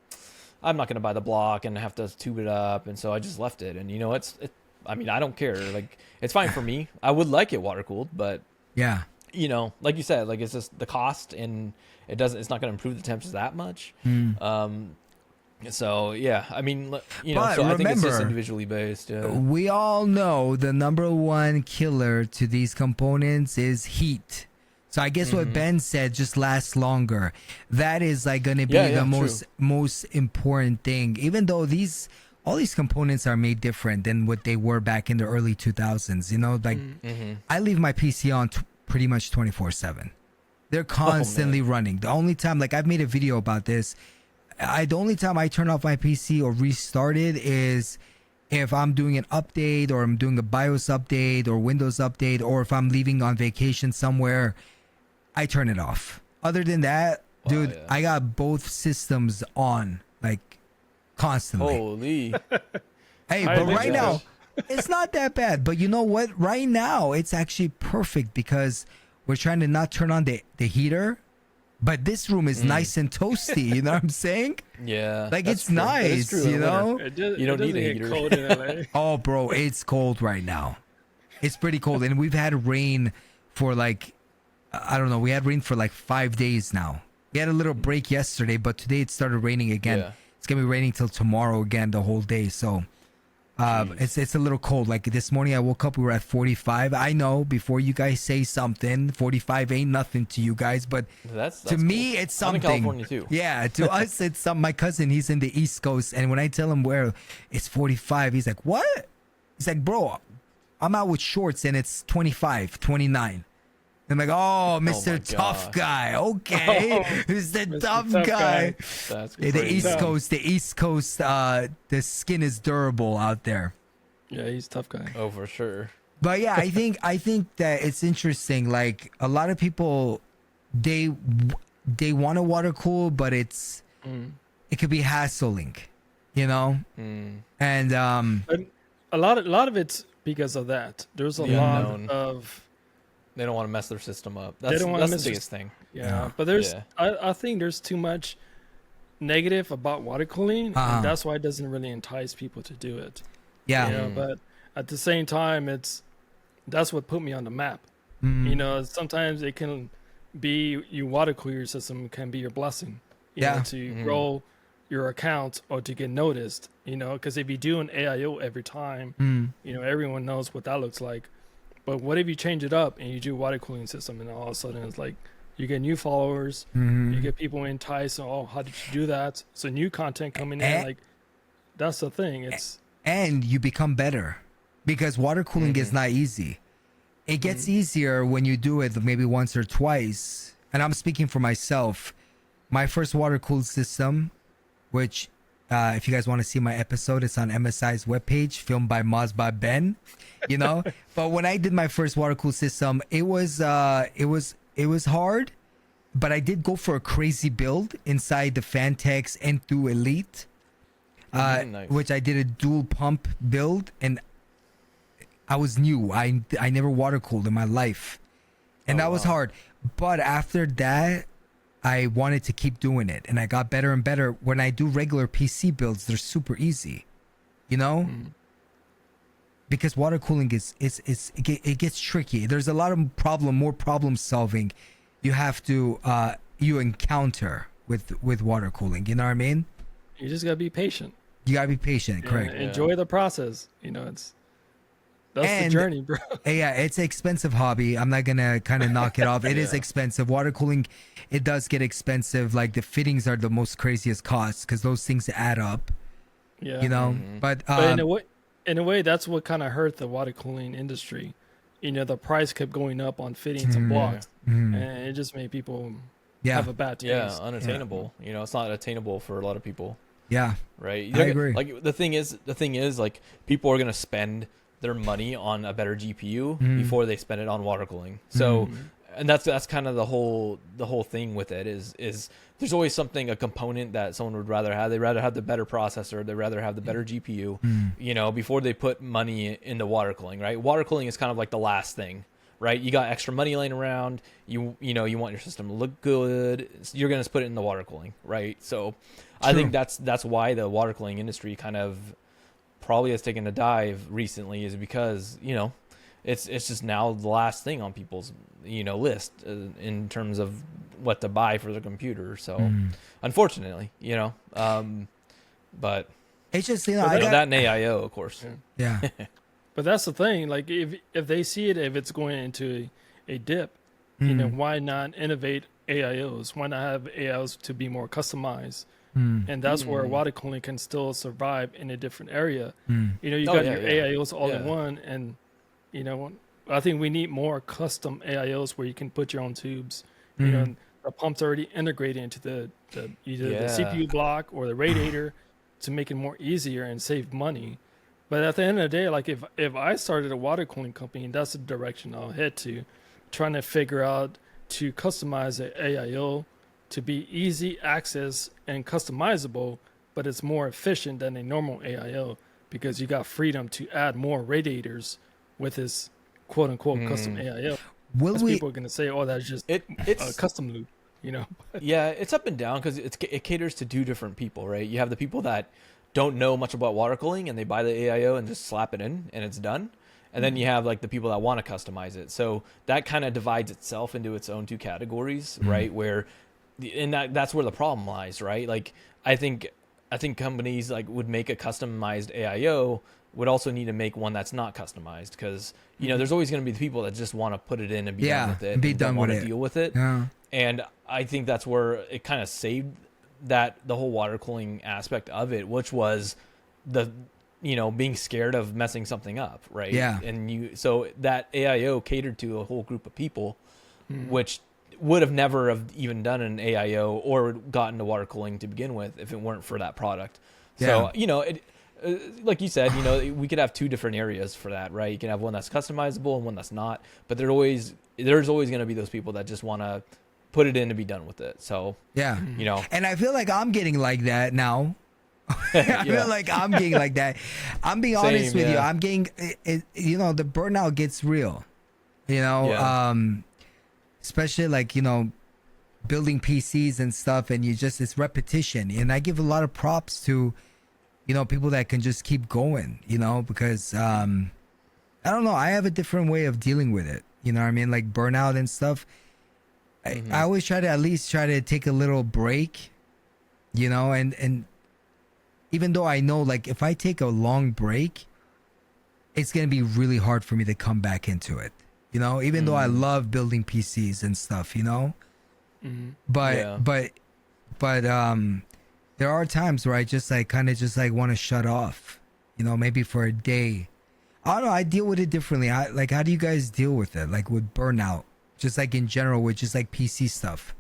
I'm not gonna buy the block and have to tube it up, and so I just left it. And you know, I mean, I don't care. Like, it's fine for me. I would like it water cooled, but yeah, you know, like you said, like it's just the cost, and it's not gonna improve the temps that much. So yeah, I mean, you know, so I think it's just individually based. Yeah. We all know the number one killer to these components is heat. So I guess what Ben said, just lasts longer. That is like going to be the most important thing. Even though all these components are made different than what they were back in the early 2000s. You know, like I leave my PC on pretty much 24/7. They're constantly running. The only time, like I've made a video about this. The only time I turn off my PC or restart it is if I'm doing an update, or I'm doing a BIOS update or Windows update, or if I'm leaving on vacation somewhere, I turn it off. Other than that, dude, I got both systems on like constantly. Holy. Hey, but right now, it's not that bad. But you know what? Right now, it's actually perfect because we're trying to not turn on the heater. But this room is nice and toasty. You know what I'm saying? Yeah, Like that's it's true. That is nice, true in you winter. know? It You don't need doesn't a get heater. cold in LA. Oh, bro, it's cold right now. It's pretty cold. And we've had rain for like, I don't know, we had rain for like 5 days now. We had a little break yesterday, but today it started raining again. Yeah. It's going to be raining till tomorrow again, the whole day. So it's a little cold. Like this morning I woke up, we were at 45. I know, before you guys say something, 45 ain't nothing to you guys, but That's to me cool. it's something. I'm in California too. Yeah, to us it's some. My cousin, he's in the East Coast, and when I tell him where it's 45, he's like, what? He's like, bro, I'm out with shorts and it's 25, 29. I'm like, oh, Mr. my Tough gosh. Guy. Okay. Mr. Mr. Tough Tough Guy. Guy. That's The crazy. East Coast, the skin is durable out there. Yeah, he's a tough guy. Oh, for sure. But yeah, I think that it's interesting. Like a lot of people, they want to water cool, but it could be hassling, you know. And But a lot of it's because of that. There's a The lot unknown. of They don't want to mess their system up. They That's don't wanna the mess their biggest thing. yeah. But there's Yeah. I think there's too much negative about water cooling, and that's why it doesn't really entice people to do it. yeah, You know, but at the same time, that's what put me on the map. You know, sometimes it can be your water cool your system can be your blessing. You know, to grow your account or to get noticed. You know, because if you do an AIO every time, you know, everyone knows what that looks like. But what if you change it up and you do water cooling system, and all of a sudden it's like you get new followers, you get people enticed. Oh, how did you do that? So new content coming in, like that's the thing. and you become better because water cooling is not easy. It gets easier when you do it maybe once or twice. And I'm speaking for myself. My first water cooled system, which if you guys want to see my episode, it's on MSI's webpage, filmed by Moz by Ben, you know. But when I did my first water cooled system, it was hard, but I did go for a crazy build inside the Fantex N2 Elite, Nice. which I did a dual pump build, and I was new. I never water cooled in my life, and that was hard. But after that, I wanted to keep doing it, and I got better and better. When I do regular PC builds, they're super easy, you know, because water cooling it gets tricky. There's a lot of more problem solving you have to you encounter with water cooling. You know what I mean? You just gotta be patient. You gotta be patient, correct? Enjoy the process. You know, that's the journey, bro. Yeah, it's an expensive hobby. I'm not gonna kind of knock it off. It is expensive. Water cooling, it does get expensive. Like the fittings are the most craziest costs because those things add up. Yeah, You know, but in a way, that's what kind of hurt the water cooling industry. You know, the price kept going up on fittings and blocks, and it just made people have a bad taste. Yeah, unattainable. You know, it's not attainable for a lot of people. Yeah, Right. I agree. Like the thing is like people are gonna spend their money on a better GPU before they spend it on water cooling. So, and that's kind of the whole thing with it is there's always a component that someone would rather have. They'd rather have the better processor. They'd rather have the better GPU, you know, before they put money into water cooling, right? Water cooling is kind of like the last thing, right? You got extra money laying around. You know, you want your system to look good. You're going to put it in the water cooling, right? So I think that's why the water cooling industry kind of probably has taken a dive recently, is because, you know, it's just now the last thing on people's, you know, list in terms of what to buy for the computer. So unfortunately, you know, but it's just, you know, that and AIO, of course. yeah. But that's the thing. Like if they see it, if it's going into a dip, you know, why not innovate AIOs? Why not have AIOs to be more customized? And that's where water cooling can still survive in a different area. You know, you got your AIOs all in one, and you know, I think we need more custom AIOs where you can put your own tubes. You know, and the pump's already integrated into the either the CPU block or the radiator to make it more easier and save money. But at the end of the day, like if I started a water cooling company, that's the direction I'll head to, trying to figure out to customize an AIO to be easy access and customizable, but it's more efficient than a normal AIO because you got freedom to add more radiators with this quote unquote custom AIO. People are going to say, oh, that's just It's a custom loop. you know. Yeah, it's up and down because it caters to two different people, right? You have the people that don't know much about water cooling and they buy the AIO and just slap it in and it's done. And then you have like the people that want to customize it. So that kind of divides itself into its own two categories, right? Where, and that's where the problem lies, right? Like I think companies like would make a customized AIO would also need to make one that's not customized because there's always going to be the people that just want to put it in and be done with it and be and done don't want with to it. deal with it. Yeah. And I think that's where it kind of saved the whole water cooling aspect of it, which was the being scared of messing something up, right? Yeah. And so that AIO catered to a whole group of people, which would have never have even done an AIO or gotten to water cooling to begin with if it weren't for that product. So it, like you said, we could have two different areas for that, right? You can have one that's customizable and one that's not, but there's always going to be those people that just want to put it in to be done with it. So yeah, and I feel like I'm getting like that now. I feel like I'm getting like that. I'm being honest with you. I'm getting, the burnout gets real, especially like, building PCs and stuff. And it's repetition. And I give a lot of props to, people that can just keep going, because, I don't know. I have a different way of dealing with it. You know what I mean? Like burnout and stuff. I always try to at least take a little break, and even though I know, like, if I take a long break, it's going to be really hard for me to come back into it, even though I love building PCs and stuff, but there are times where I just like kind of just like want to shut off, maybe for a day. I don't know. I deal with it differently. How do you guys deal with it? Like with burnout, just like in general with just like PC stuff?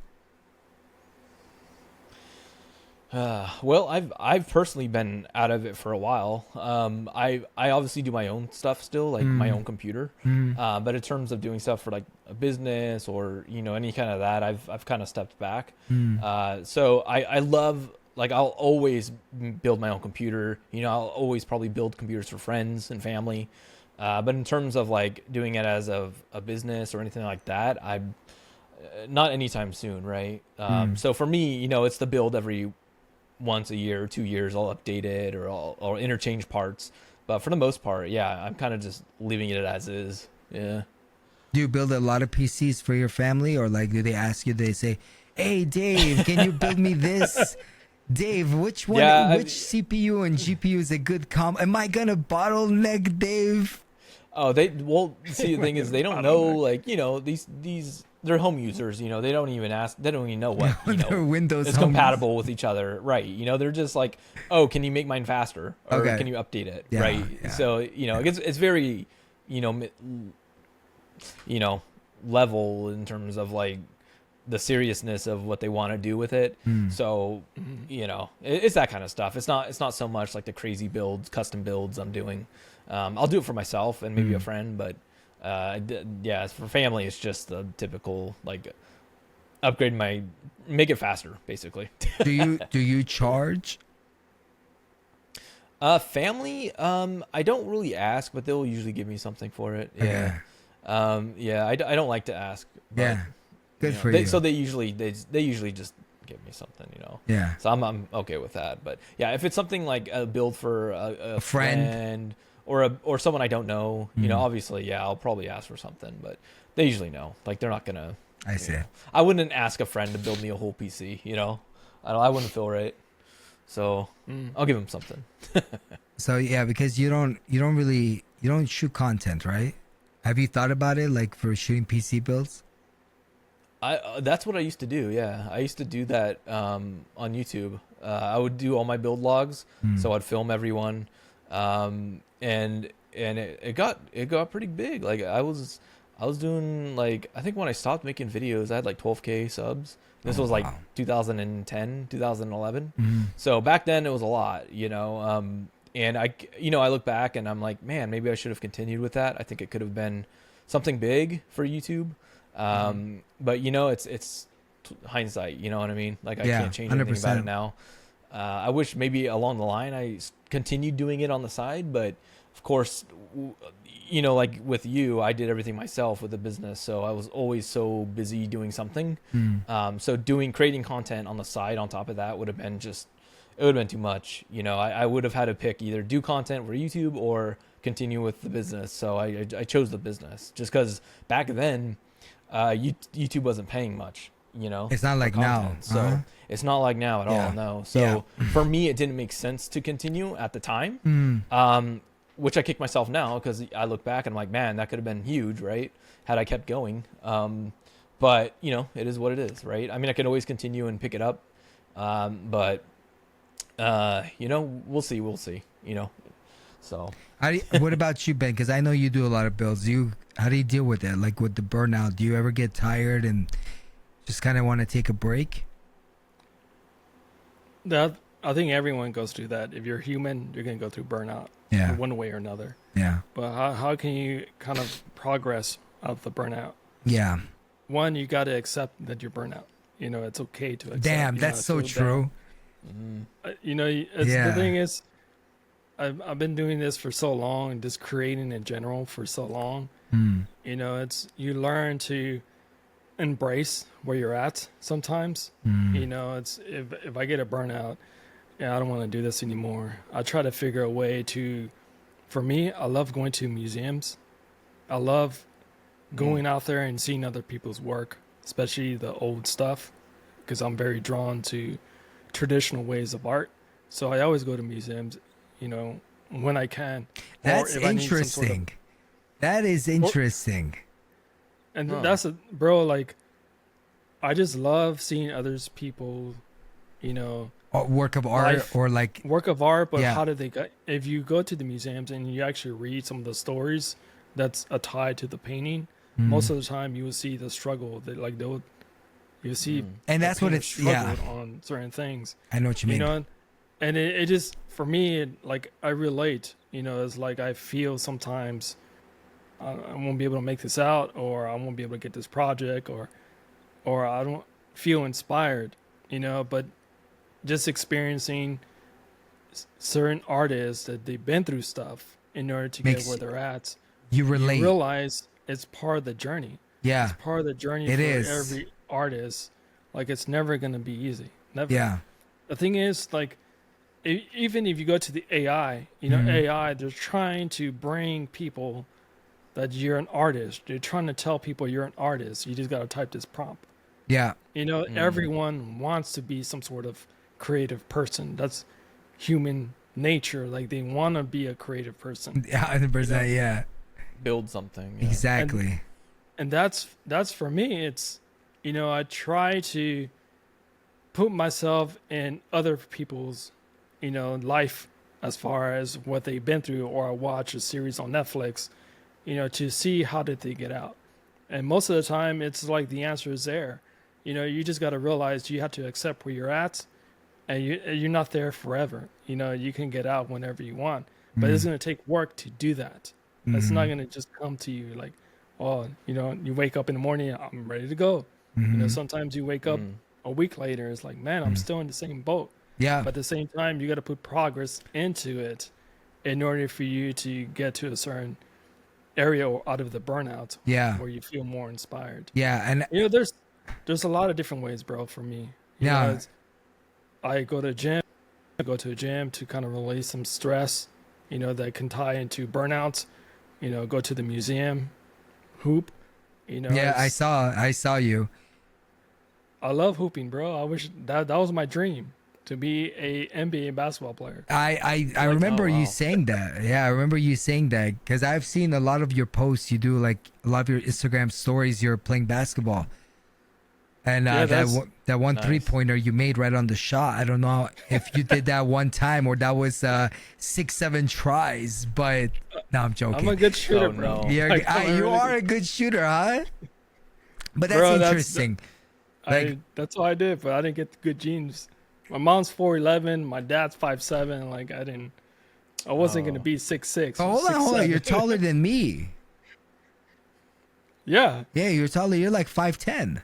Well, I've personally been out of it for a while. I obviously do my own stuff still, like my own computer. But in terms of doing stuff for like a business or, any kind of that, I've kind of stepped back. So I love, like, I'll always build my own computer. I'll always probably build computers for friends and family. But in terms of like doing it as a business or anything like that, I'm not anytime soon. Right. So for me, it's the build every once a year or 2 years. I'll update it or I'll interchange parts, but for the most part, I'm kind of just leaving it as is. Do you build a lot of PCs for your family, or like do they ask you, they say, hey Dave, can you build me this? Dave, which one, which CPU and GPU is a good am I gonna bottleneck Dave? Oh, see, the thing is, they don't know, like, these they're home users, they don't even ask, they don't even know what, Windows is compatible with each other, right? They're just like, oh, can you make mine faster, or can you update it, right? So it's very level in terms of like the seriousness of what they want to do with it. So it's that kind of stuff. It's not so much like the crazy builds, custom builds I'm doing. I'll do it for myself and maybe a friend, but for family, it's just the typical like make it faster, basically. do you charge? Family, I don't really ask, but they'll usually give me something for it. Okay. I don't like to ask. But, good for you. So they usually just give me something, So I'm okay with that. But if it's something like a build for a friend or someone I don't know, obviously, I'll probably ask for something, but they usually know. Like they're not gonna. I see. I wouldn't ask a friend to build me a whole PC. I wouldn't feel right. So I'll give them something. So because you don't shoot content, right? Have you thought about it, like for shooting PC builds? That's what I used to do. Yeah, I used to do that on YouTube. I would do all my build logs, so I'd film everyone, and it got pretty big. Like I was doing, like, I think when I stopped making videos, I had like 12K subs. This was like 2010, 2011. So back then it was a lot, and I look back and I'm like, man, maybe I should have continued with that. I think it could have been something big for YouTube. But it's hindsight, you know what I mean? Like I can't change anything 100%. About it now. I wish maybe along the line I continued doing it on the side, but of course, like with you, I did everything myself with the business, so I was always so busy doing something. So creating content on the side on top of that would have been too much. I would have had to pick either do content for YouTube or continue with the business. So I chose the business just because back then, YouTube wasn't paying much. It's not like now. So it's not like now at all. No. So for me, it didn't make sense to continue at the time. Which I kick myself now because I look back and I'm like, man, that could have been huge, right? Had I kept going. But it is what it is, right? I mean, I could always continue and pick it up. But we'll see. So what about you, Ben? Because I know you do a lot of builds. How do you deal with that? Like with the burnout, do you ever get tired and just kind of want to take a break? I think everyone goes through that. If you're human, you're going to go through burnout. Yeah. One way or another. Yeah. But how can you kind of progress out of the burnout? Yeah. One, you got to accept that you're burnout. It's okay to accept. Damn, that's so true. The thing is, I've been doing this for so long, and just creating in general for so long. You learn to embrace where you're at sometimes. It's if I get a burnout, I don't want to do this anymore. I try to figure a way for me, I love going to museums. I love going out there and seeing other people's work, especially the old stuff, because I'm very drawn to traditional ways of art. So I always go to museums, when I can. That's interesting. That is interesting. And that's like, I just love seeing others people, work of art or like work of art, but how did they get? If you go to the museums and you actually read some of the stories that's tied to the painting, most of the time you will see the struggle that like you see, and that's what it's on certain things. I know what you mean. And it just for me, like I relate. It's like I feel sometimes I won't be able to make this out, or I won't be able to get this project, or I don't feel inspired. But just experiencing certain artists that they've been through stuff in order to get where they're at. You relate. You realize it's part of the journey. Yeah. It's part of the journey for every artist. Like it's never going to be easy. Never. Yeah. The thing is, like, even if you go to the AI, AI, they're trying to bring people that you're an artist. They're trying to tell people you're an artist. You just got to type this prompt. Yeah. Everyone wants to be some sort of creative person. That's human nature. Like they want to be a creative person. 100%. Yeah. Build something. Yeah. Exactly. And that's for me. It's, I try to put myself in other people's, life as far as what they've been through, or I watch a series on Netflix, to see how did they get out. And most of the time it's like the answer is there. You just got to realize you have to accept where you're at, and you're not there forever. You can get out whenever you want, but it's going to take work to do that. It's not going to just come to you like, oh, you wake up in the morning, I'm ready to go. Sometimes you wake up a week later, it's like, man, I'm still in the same boat. Yeah. But at the same time, you got to put progress into it in order for you to get to a certain area or out of the burnout. Yeah. Where you feel more inspired. Yeah. And there's a lot of different ways, bro, for me. I go to a gym to kind of release some stress, that can tie into burnout. Go to the museum, hoop. Yeah, I saw you. I love hooping, bro. I wish that was my dream, to be a NBA basketball player. I remember you saying that. Yeah, I remember you saying that because I've seen a lot of your posts. You do like a lot of your Instagram stories. You're playing basketball. And that one 3-pointer you made right on the shot. I don't know if you did that one time or that was 6-7 tries, but no, I'm joking. I'm a good shooter, bro. You are a good shooter, huh? But that's interesting. That's all I did, but I didn't get the good genes. My mom's 4'11", my dad's 5'7". Like I wasn't gonna be 6'6". Oh, hold on. You're taller than me. Yeah. Yeah, you're taller. You're like 5'10".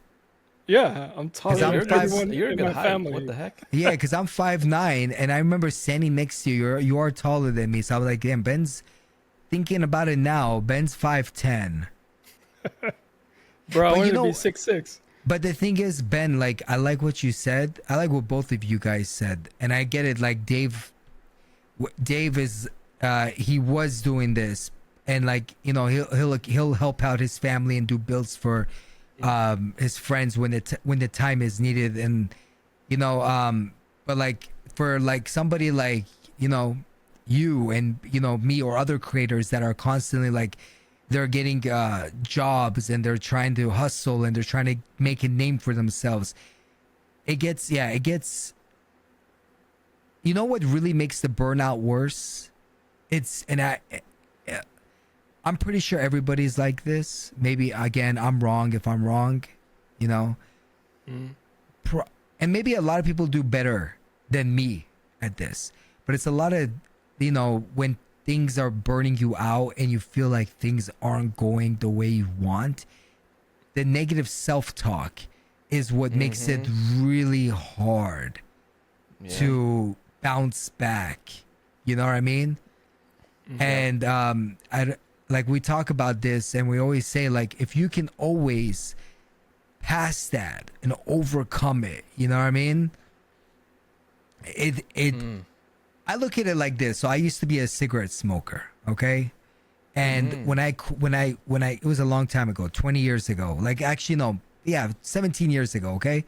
Yeah, I'm taller I'm than five- everyone You're a in good my height. family. What the heck? Yeah, because I'm 5'9", and I remember standing next to you. You are taller than me, so I was like, damn, Ben's thinking about it now. Ben's 5'10". Bro, I But wanted you to know- be 6'6". But the thing is, Ben, like, I like what you said. I like what both of you guys said, and I get it. Like Dave is, he was doing this, and like, you know, he'll help out his family and do builds for, his friends when the time is needed, and you know, but like for like somebody like, you know, you and, you know, me or other creators that are constantly like, they're getting jobs and they're trying to hustle and they're trying to make a name for themselves. It gets, you know what really makes the burnout worse? I'm pretty sure everybody's like this. Maybe again, I'm wrong if I'm wrong, you know. And maybe a lot of people do better than me at this, but it's a lot of, you know, when things are burning you out and you feel like things aren't going the way you want, the negative self-talk is what makes it really hard to bounce back. You know what I mean? And I like, we talk about this and we always say, like, if you can always pass that and overcome it, you know what I mean? I look at it like this. So I used to be a cigarette smoker, okay? And when I it was a long time ago, 20 years ago, like, actually, no, yeah, 17 years ago, okay?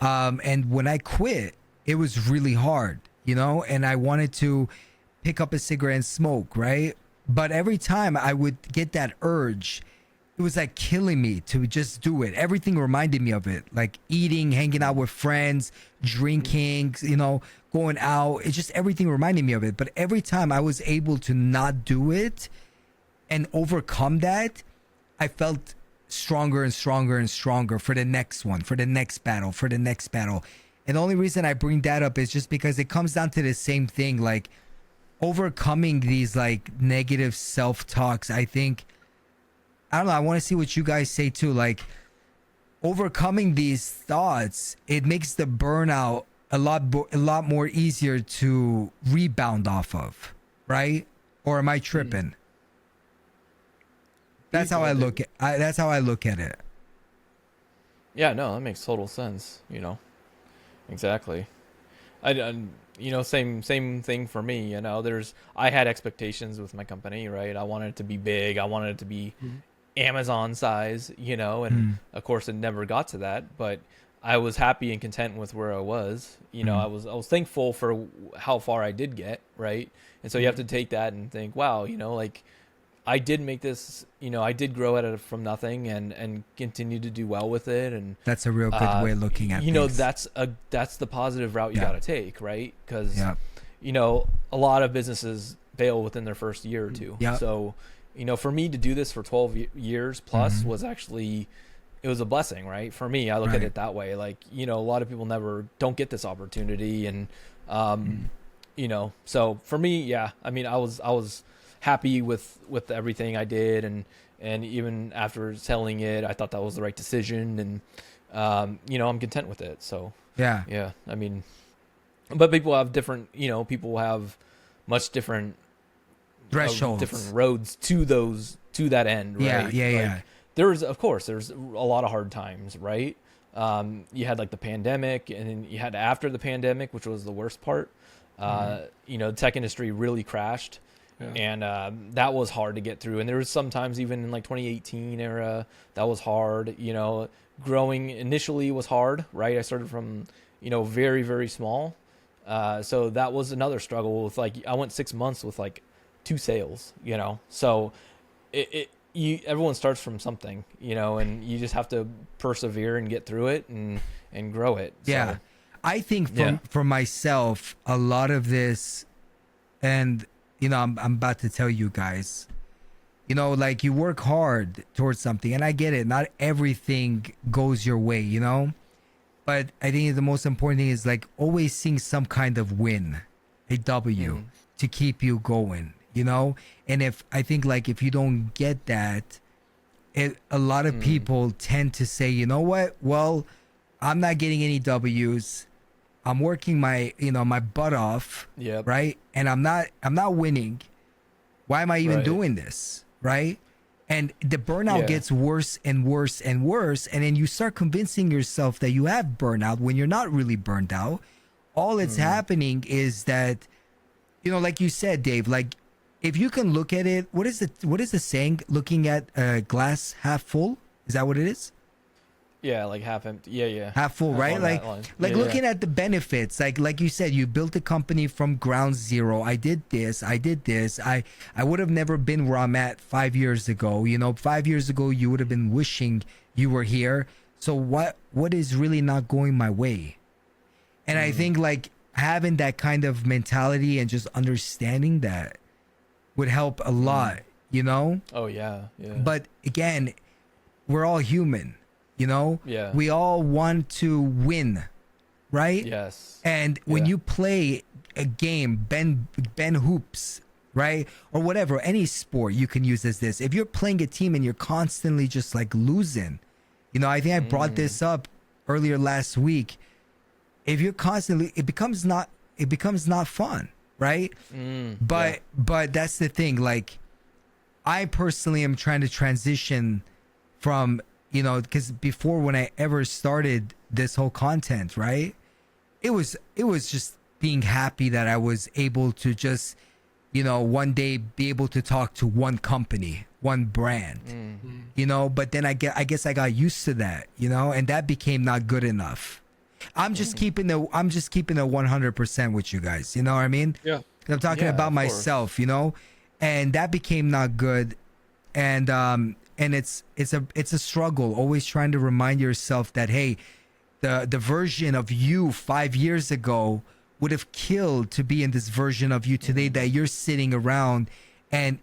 And when I quit, it was really hard, you know? And I wanted to pick up a cigarette and smoke, right? But every time I would get that urge, it was like killing me to just do it. Everything reminded me of it, like eating, hanging out with friends, drinking, you know, going out. It's just everything reminded me of it. But every time I was able to not do it and overcome that, I felt stronger and stronger and stronger for the next one, for the next battle, for the next battle. And the only reason I bring that up is just because it comes down to the same thing, like overcoming these like negative self-talks. I think, I don't know, I want to see what you guys say too. Like, overcoming these thoughts, it makes the burnout a lot more easier to rebound off of, right? Or am I tripping? That's how I look at it. Yeah, no, that makes total sense. You know, exactly. I you know, same thing for me. You know, I had expectations with my company, right? I wanted it to be big. I wanted it to be Amazon size, you know, and of course it never got to that, but I was happy and content with where I was. You know, I was thankful for how far I did get, right? And so you have to take that and think, wow, you know, like, I did make this, you know, I did grow at it from nothing and continue to do well with it. And that's a real good way of looking at you things. know, that's the positive route you got to take, right? Because, Yeah. you know, a lot of businesses fail within their first year or two. Yeah. So, you know, for me to do this for 12 years plus was actually, it was a blessing, right? For me, I look at it that way. Like, you know, a lot of people don't get this opportunity. And, you know, so for me, yeah, I mean, I was happy with everything I did. And even after selling it, I thought that was the right decision. And, you know, I'm content with it. So yeah, I mean, but people have different, you know, people have much different thresholds, different roads to that end, right? Yeah. There's a lot of hard times, right? You had like the pandemic, and then you had after the pandemic, which was the worst part. You know, the tech industry really crashed. And that was hard to get through. And there was sometimes even in like 2018 era, that was hard. You know, growing initially was hard, right? I started from, you know, very, very small. So that was another struggle with, like, I went 6 months with like 2 sales, you know? So everyone starts from something, you know, and you just have to persevere and get through it and grow it. Yeah. So, I think for myself, a lot of this, and you know, I'm about to tell you guys, you know, like, you work hard towards something, and I get it. Not everything goes your way, you know, but I think the most important thing is like always seeing some kind of win, a W, to keep you going, you know? And if you don't get that, a lot of people tend to say, you know what? Well, I'm not getting any W's. I'm working my butt off, Yep. right? And I'm not winning. Why am I even Right. doing this, right? And the burnout Yeah. gets worse and worse and worse, and then you start convincing yourself that you have burnout when you're not really burned out. All it's happening is that, like you said, Dave, like if you can look at it, what is the saying? Looking at a glass half full, is that what it is? Yeah, like half empty. Yeah. Half full, right? on Like that line. like Yeah, looking at the benefits, like you said, you built a company from ground zero. I did this. I would have never been where I'm at 5 years ago. 5 years ago you would have been wishing you were here. So what is really not going my way? And I think like having that kind of mentality and just understanding that would help a lot, Oh yeah. But again, we're all human, Yeah. we all want to win, right? Yes. And when Yeah. you play a game, Ben hoops, right? Or whatever, any sport you can use as this. If you're playing a team and you're constantly just like losing, I think I brought this up earlier last week. If you're constantly, it becomes not fun, right? But that's the thing. Like, I personally am trying to transition from, because before when I ever started this whole content, right? It was just being happy that I was able to just, one day be able to talk to one company, one brand, but then I guess I got used to that, and that became not good enough. I'm just keeping the 100% with you guys. You know what I mean? Yeah. I'm talking Yeah, about of myself, and that became not good. And it's a struggle, always trying to remind yourself that, hey, the version of you 5 years ago would have killed to be in this version of you today that you're sitting around and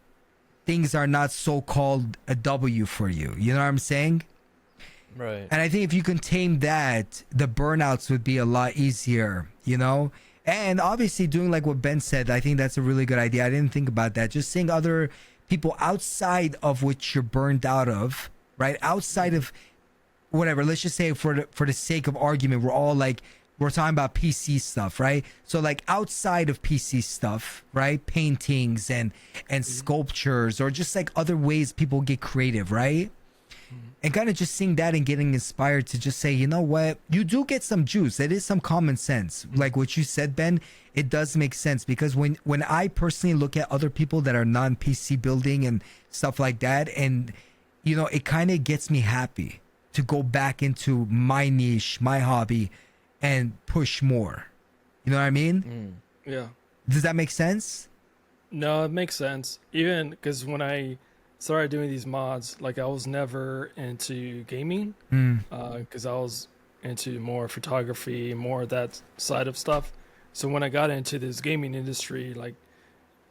things are not so called a W for you. You know what I'm saying? Right. And I think if you can tame that, the burnouts would be a lot easier, And obviously doing like what Ben said, I think that's a really good idea. I didn't think about that. Just seeing other people outside of which you're burned out of, right? Outside of whatever, let's just say for the sake of argument, we're talking about PC stuff, right? So like outside of PC stuff, right? Paintings and sculptures, or just like other ways people get creative, right? And kind of just seeing that and getting inspired to just say, you know what, you do get some juice. It is some common sense. Like what you said, Ben, it does make sense, because when I personally look at other people that are non-PC building and stuff like that, and it kind of gets me happy to go back into my niche, my hobby, and push more. You know what I mean? Yeah. Does that make sense? No, it makes sense. Even because when I started doing these mods, like I was never into gaming, because I was into more photography, more of that side of stuff. So when I got into this gaming industry, like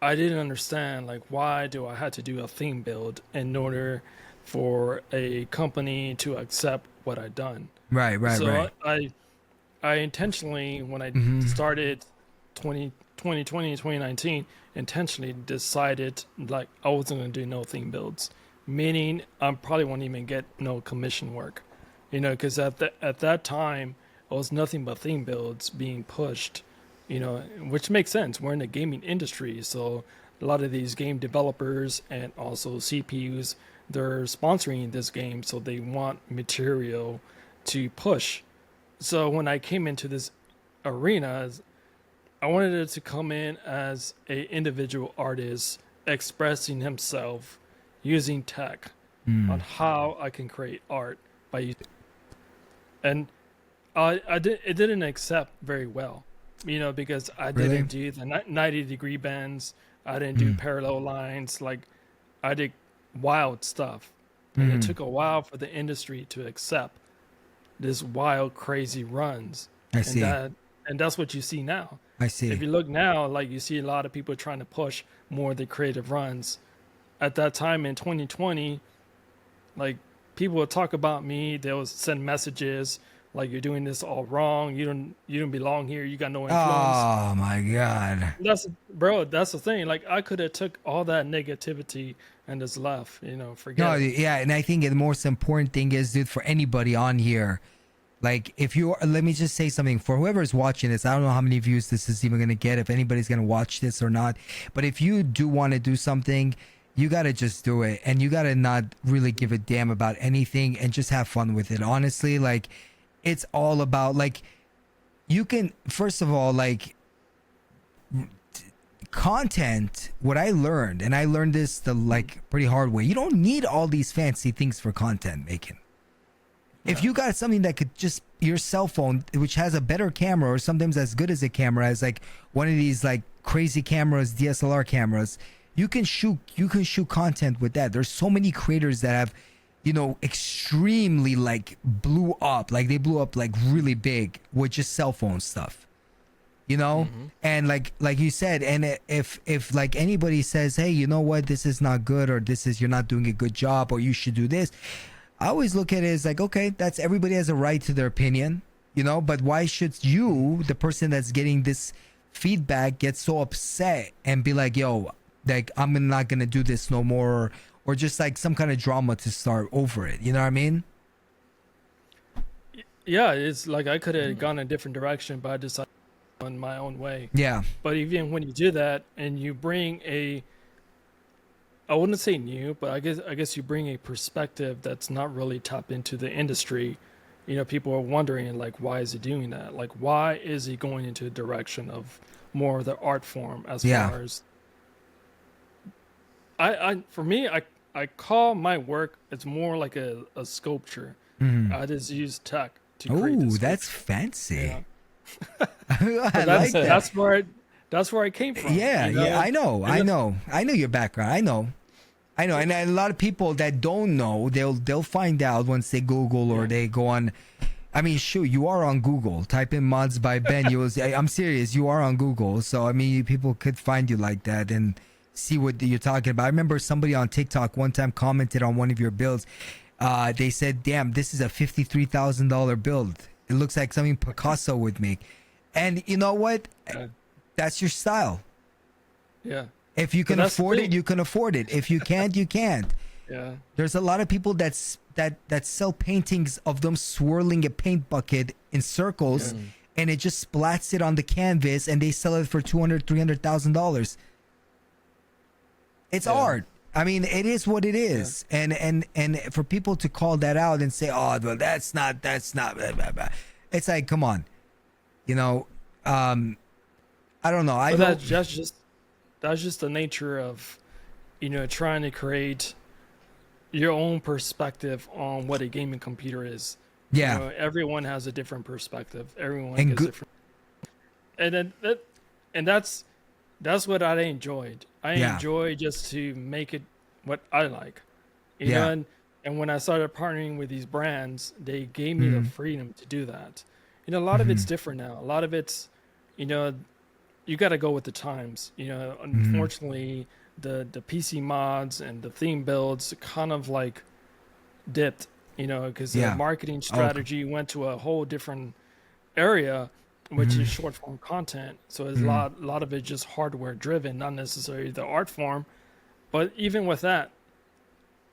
I didn't understand like why do I had to do a theme build in order for a company to accept what I'd done. Right. So I intentionally, when I started 2020, 2019, intentionally decided like I wasn't going to do no theme builds, meaning I probably won't even get no commission work, because at that time it was nothing but theme builds being pushed, which makes sense. We're in the gaming industry, so a lot of these game developers and also CPUs, they're sponsoring this game, so they want material to push. So when I came into this arena, I wanted it to come in as a individual artist expressing himself using tech on how I can create art by using. And it didn't accept very well, because I didn't do the 90-degree bends. I didn't do parallel lines. Like I did wild stuff, and it took a while for the industry to accept this wild, crazy runs. I see. And that's what you see now. I see. If you look now, like you see a lot of people trying to push more of the creative runs. At that time in 2020, like people would talk about me. They would send messages like, "You're doing this all wrong. You don't belong here. You got no influence." Oh my God. That's the thing. Like I could have took all that negativity and just left. Forget. No, it. yeah, and I think the most important thing is, dude, for anybody on here, Like if you let me just say something for whoever's watching this. I don't know how many views this is even going to get, if anybody's going to watch this or not. But if you do want to do something, you got to just do it, and you got to not really give a damn about anything and just have fun with it. Honestly, like it's all about like you can first of all like content. What I learned, and I learned this the like pretty hard way, you don't need all these fancy things for content making. If you got something that could just your cell phone, which has a better camera or sometimes as good as a camera as like one of these like crazy cameras, DSLR cameras, you can shoot content with that. There's so many creators that have, you know, extremely like blew up, like they blew up like really big with just cell phone stuff. You know, and like you said, and if like anybody says, hey, you know what, this is not good, or this is, you're not doing a good job, or you should do this, I always look at it as like, okay, that's, everybody has a right to their opinion, you know, but why should you, the person that's getting this feedback, get so upset and be like, yo, like I'm not gonna do this no more, or just like some kind of drama to start over it, you know what I mean? Yeah, it's like I could have gone a different direction, but I decided on my own way. Yeah. But even when you do that and you bring a, I wouldn't say new, but I guess you bring a perspective that's not really tapped into the industry. You know, people are wondering like, why is he doing that? Like, why is he going into a direction of more of the art form as far as for me, I call my work, it's more like a sculpture. I just use tech to create this. Oh, that's fancy. Yeah. I like that. That's where I came from. Yeah, you know? yeah, I know your background. I know, and a lot of people that don't know, they'll find out once they Google or they go on. I mean, shoot, you are on Google. Type in mods by Ben. You will see, I'm serious. You are on Google, so I mean, people could find you like that and see what you're talking about. I remember somebody on TikTok one time commented on one of your builds. They said, "Damn, this is a $53,000 build. It looks like something Picasso would make." And you know what? That's your style. Yeah. If you can afford it, you can afford it. If you can't, you can't. Yeah. There's a lot of people that sell paintings of them swirling a paint bucket in circles, and it just splats it on the canvas, and they sell it for $200,000-$300,000. It's art. I mean, it is what it is. And for people to call that out and say, "Oh, well, that's not blah, blah, blah." It's like, come on. You know, I don't know. That's just the nature of, you know, trying to create your own perspective on what a gaming computer is. Yeah. You know, everyone has a different perspective. Everyone gets different. And then that's what I enjoyed. I enjoy just to make it what I like. You know, and when I started partnering with these brands, they gave me the freedom to do that. You know, a lot of it's different now. A lot of it's, you know, you got to go with the times. You know, unfortunately, the PC mods and the theme builds kind of like dipped, you know, because the marketing strategy went to a whole different area, which is short form content. So it's a lot of it just hardware driven, not necessarily the art form. But even with that,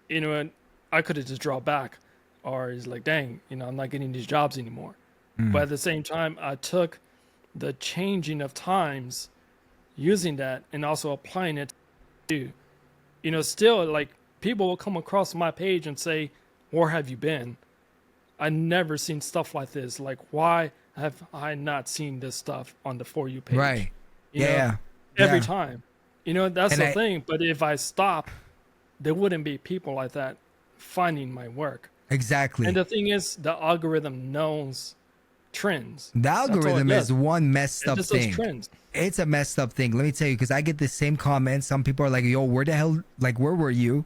you know, I could have just dropped back, or it's like, dang, you know, I'm not getting these jobs anymore. But at the same time, I took the changing of times, using that, and also applying it to, you know, still like people will come across my page and say, "Where have you been? I never seen stuff like this. Like, why have I not seen this stuff on the For You page?" Right. You know, every time. You know, that's the thing. But if I stop, there wouldn't be people like that finding my work. Exactly. And the thing is, the algorithm knows trends. The algorithm is one messed up thing. Trends. It's a messed up thing. Let me tell you, because I get the same comments. Some people are like, "Yo, where the hell? Like, where were you?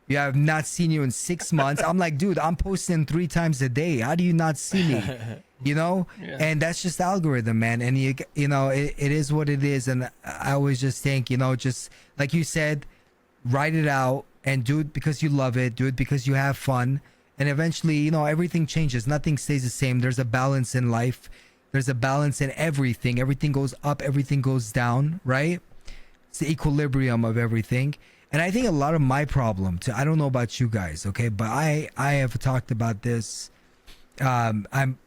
You have not seen you in 6 months." I'm like, dude, I'm posting 3 times a day. How do you not see me? You know? And that's just algorithm, man. And you know, it is what it is. And I always just think, you know, just like you said, write it out and do it because you love it. Do it because you have fun. And eventually, you know, everything changes. Nothing stays the same. There's a balance in life. There's a balance in everything. Everything goes up. Everything goes down, right? It's the equilibrium of everything. And I think a lot of my problem too, I don't know about you guys, okay? But I have talked about this I'm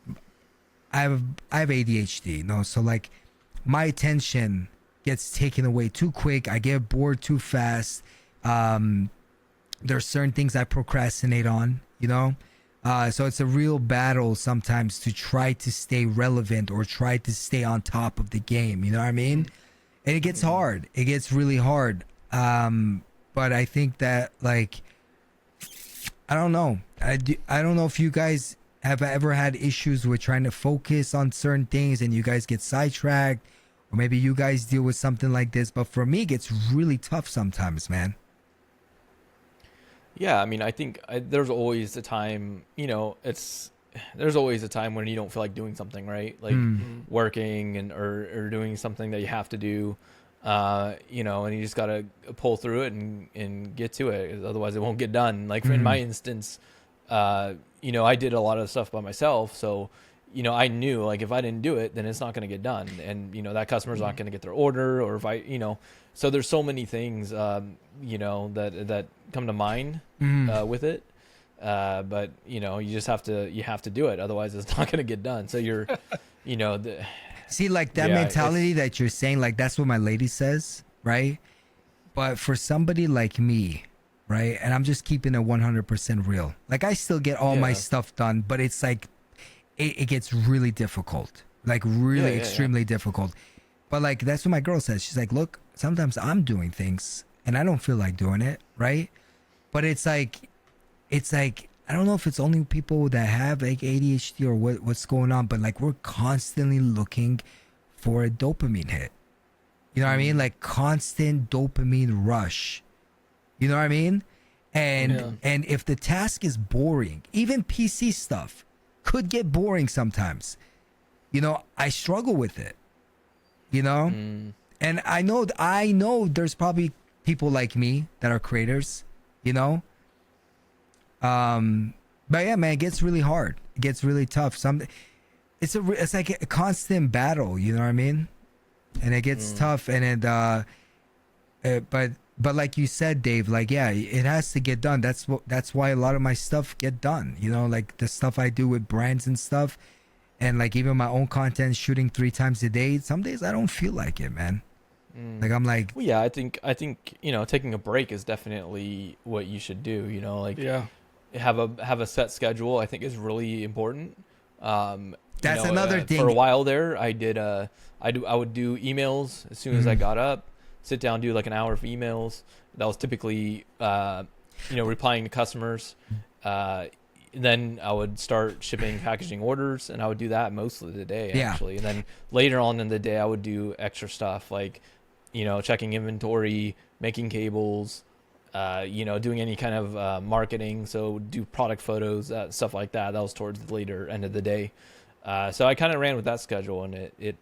I have ADHD, you know, so like my attention gets taken away too quick. I get bored too fast. There's certain things I procrastinate on, you know. So it's a real battle sometimes to try to stay relevant or try to stay on top of the game. You know what I mean? And it gets hard. It gets really hard. But I think that, like, I don't know. I don't know if you guys have ever had issues with trying to focus on certain things and you guys get sidetracked, or maybe you guys deal with something like this. But for me, it gets really tough sometimes, man. Yeah, I mean, I think there's always a time, there's always a time when you don't feel like doing something, right? Like working or doing something that you have to do, and you just got to pull through it and get to it. 'Cause otherwise it won't get done. Like in my instance, I did a lot of stuff by myself. So, I knew like if I didn't do it, then it's not going to get done. And, that customer's not going to get their order, or if so there's so many things, that come to mind with it. But you just have to do it. Otherwise it's not going to get done. So you're, see, like that mentality that you're saying, like that's what my lady says, right? But for somebody like me, right? And I'm just keeping it 100% real. Like I still get all my stuff done, but it's like, it gets really difficult, like really extremely difficult. But like, that's what my girl says. She's like, look, sometimes I'm doing things and I don't feel like doing it. Right. But it's like, I don't know if it's only people that have like ADHD or what's going on, but like we're constantly looking for a dopamine hit. You know what I mean? Like constant dopamine rush. You know what I mean? And if the task is boring, even PC stuff could get boring sometimes. I struggle with it. And I know there's probably people like me that are creators, but yeah, man, it gets really hard. It gets really tough. It's like a constant battle, you know what I mean? And it gets tough, and but like you said, Dave, like, yeah, it has to get done. That's why a lot of my stuff get done, like the stuff I do with brands and stuff. And like even my own content, shooting 3 times a day. Some days I don't feel like it, man. Like I'm like, well, yeah, I think taking a break is definitely what you should do. Have a set schedule. I think is really important. That's another thing. For a while there, I would do emails as soon as I got up. Sit down, do like an hour of emails. That was typically replying to customers. Then I would start shipping, packaging orders, and I would do that most of the day, actually. And then later on in the day, I would do extra stuff like, checking inventory, making cables, doing any kind of marketing. So do product photos, stuff like that. That was towards the later end of the day. So I kind of ran with that schedule, and it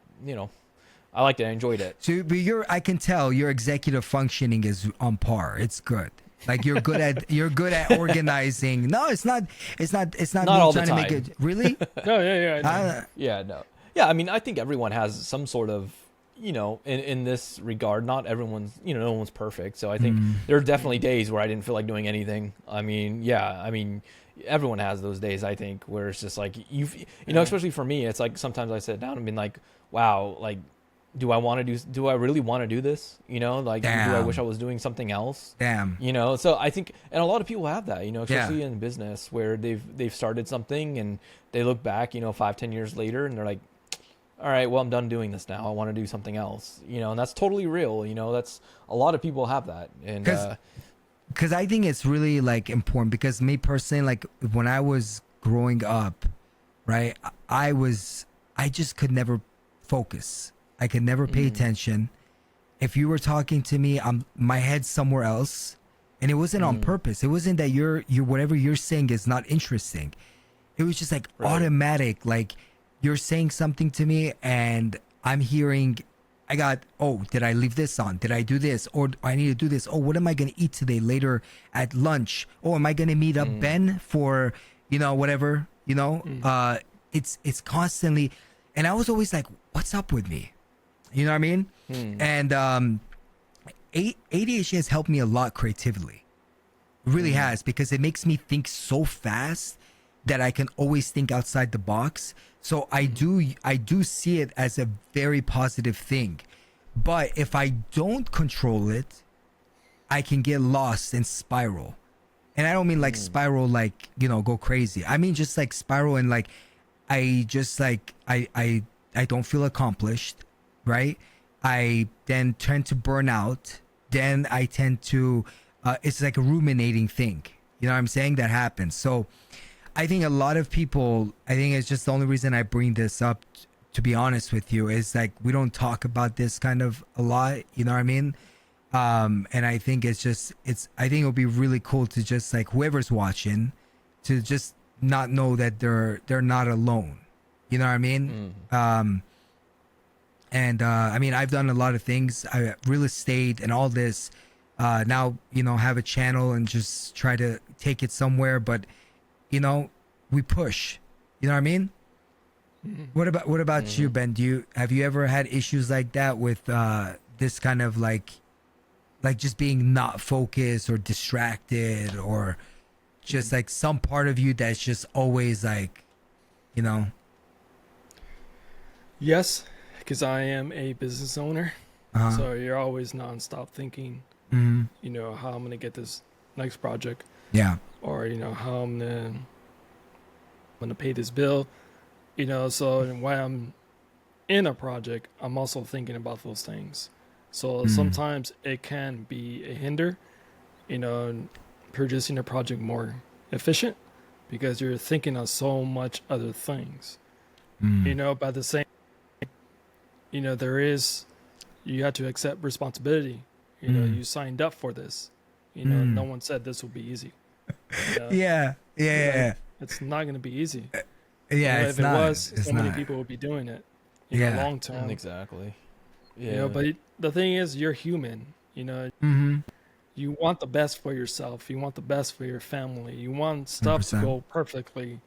I liked it. I enjoyed it. So, but I can tell your executive functioning is on par. It's good. Like you're good at organizing. No, it's not Not me all trying the to make time. it really. Yeah, I mean, I think everyone has some sort of, in this regard, not everyone's, no one's perfect. So I think there are definitely days where I didn't feel like doing anything. I mean, everyone has those days, I think, where it's just like, especially for me, it's like sometimes I sit down and been like, wow, like, do I really want to do this? Like, do I wish I was doing something else? Damn. So I think, and a lot of people have that, especially in business where they've started something and they look back, 5-10 years later and they're like, all right, well, I'm done doing this now. I want to do something else, and that's totally real. That's a lot of people have that. And, cause I think it's really like important because me personally, like when I was growing up, right, I just could never focus. I could never pay attention. If you were talking to me, my head's somewhere else, and it wasn't on purpose. It wasn't that you're whatever you're saying is not interesting. It was just like automatic. Like you're saying something to me, and I'm hearing, did I leave this on? Did I do this? Or I need to do this. Oh, what am I gonna eat today later at lunch? Oh, am I gonna meet up Ben for whatever? It's constantly, and I was always like, what's up with me? You know what I mean? And ADHD has helped me a lot creatively. It really has, because it makes me think so fast that I can always think outside the box. So I do see it as a very positive thing. But if I don't control it, I can get lost and spiral. And I don't mean like spiral like, you know, go crazy. I mean just like spiral and like I just like I don't feel accomplished, right? I then tend to burn out. Then I tend to it's like a ruminating thing. You know what I'm saying? That happens. So I think a lot of people, I think it's just the only reason I bring this up, to be honest with you, is like we don't talk about this kind of a lot, you know what I mean? And I think I think it'll be really cool to just like whoever's watching to just not know that they're not alone. You know what I mean? I mean, I've done a lot of things, real estate and all this, now, you know, have a channel and just try to take it somewhere, but you know, we push, you know what I mean? What about you, Ben? Have you ever had issues like that with, this kind of like just being not focused or distracted, or just like some part of you that's just always like, you know? Yes, because I am a business owner. So you're always nonstop thinking, you know, how I'm going to get this next project. Yeah. Or, you know, how I'm going to pay this bill. You know, so while I'm in a project, I'm also thinking about those things. So sometimes it can be a hinder, you know, producing a project more efficient because you're thinking of so much other things, you know, by the same, you know, you have to accept responsibility. You know, you signed up for this, you know, no one said this will be easy. You know? Yeah. It's not going to be easy. Yeah, You know, it's if it not. was, It's so many not. people would be doing it. You know, long term. Exactly. Yeah. You know, but the thing is, you're human. You know, you want the best for yourself. You want the best for your family. You want stuff to 100%. go perfectly,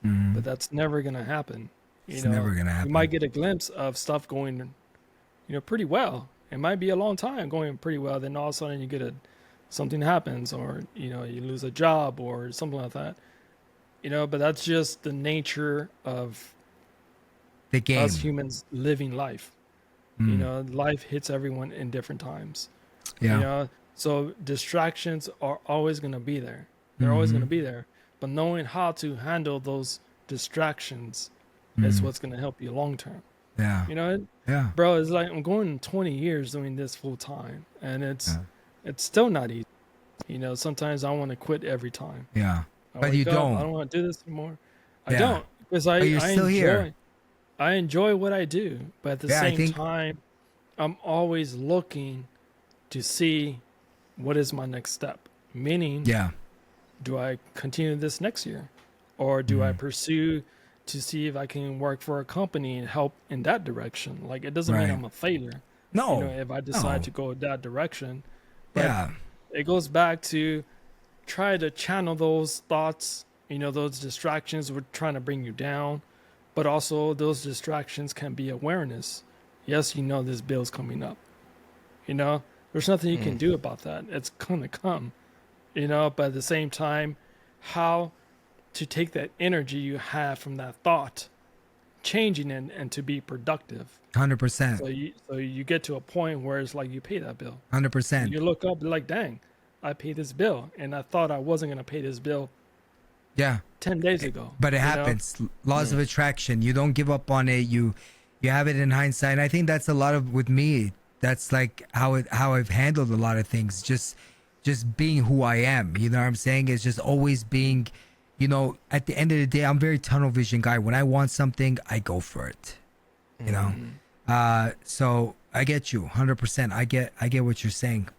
but that's never gonna happen. It's never gonna happen. You might get a glimpse of stuff going, you know, pretty well. It might be a long time going pretty well. Then all of a sudden you get something happens, or you know, you lose a job or something like that. You know, but that's just the nature of The game. us humans living life. You know, life hits everyone in different times. Yeah. You know, so distractions are always going to be there. They're always going to be there. But knowing how to handle those distractions is what's going to help you long term. Yeah. You know, Yeah. bro, it's like I'm going 20 years doing this full time, and it's still not easy. You know, sometimes I want to quit every time. Yeah. I But you wake up, don't. I don't want to do this anymore. I Yeah. don't, because But you're still here. I enjoy what I do, but at the Yeah, I same think- time, I'm always looking to see what is my next step. Meaning, Yeah. do I continue this next year, or do I pursue to see if I can work for a company and help in that direction? Like, it doesn't mean Right. I'm a failure. No. You know, if I decide No. to go that direction. But Yeah. it goes back to try to channel those thoughts, you know, those distractions were trying to bring you down, but also those distractions can be awareness. Yes, you know, this bill's coming up. You know, there's nothing you can do about that. It's going to come, you know, but at the same time, how to take that energy you have from that thought, changing it and to be productive. 100%. So you get to a point where it's like you pay that bill. 100%. You look up like, dang, I paid this bill, and I thought I wasn't gonna pay this bill Yeah. 10 days ago. But it you know? happens. Laws of attraction. You don't give up on it. You have it in hindsight. And I think that's a lot of with me. That's like how I've handled a lot of things. Just being who I am. You know what I'm saying? It's just always being, you know, at the end of the day, I'm very tunnel vision guy. When I want something, I go for it. You know? So I get you 100%. I get what you're saying.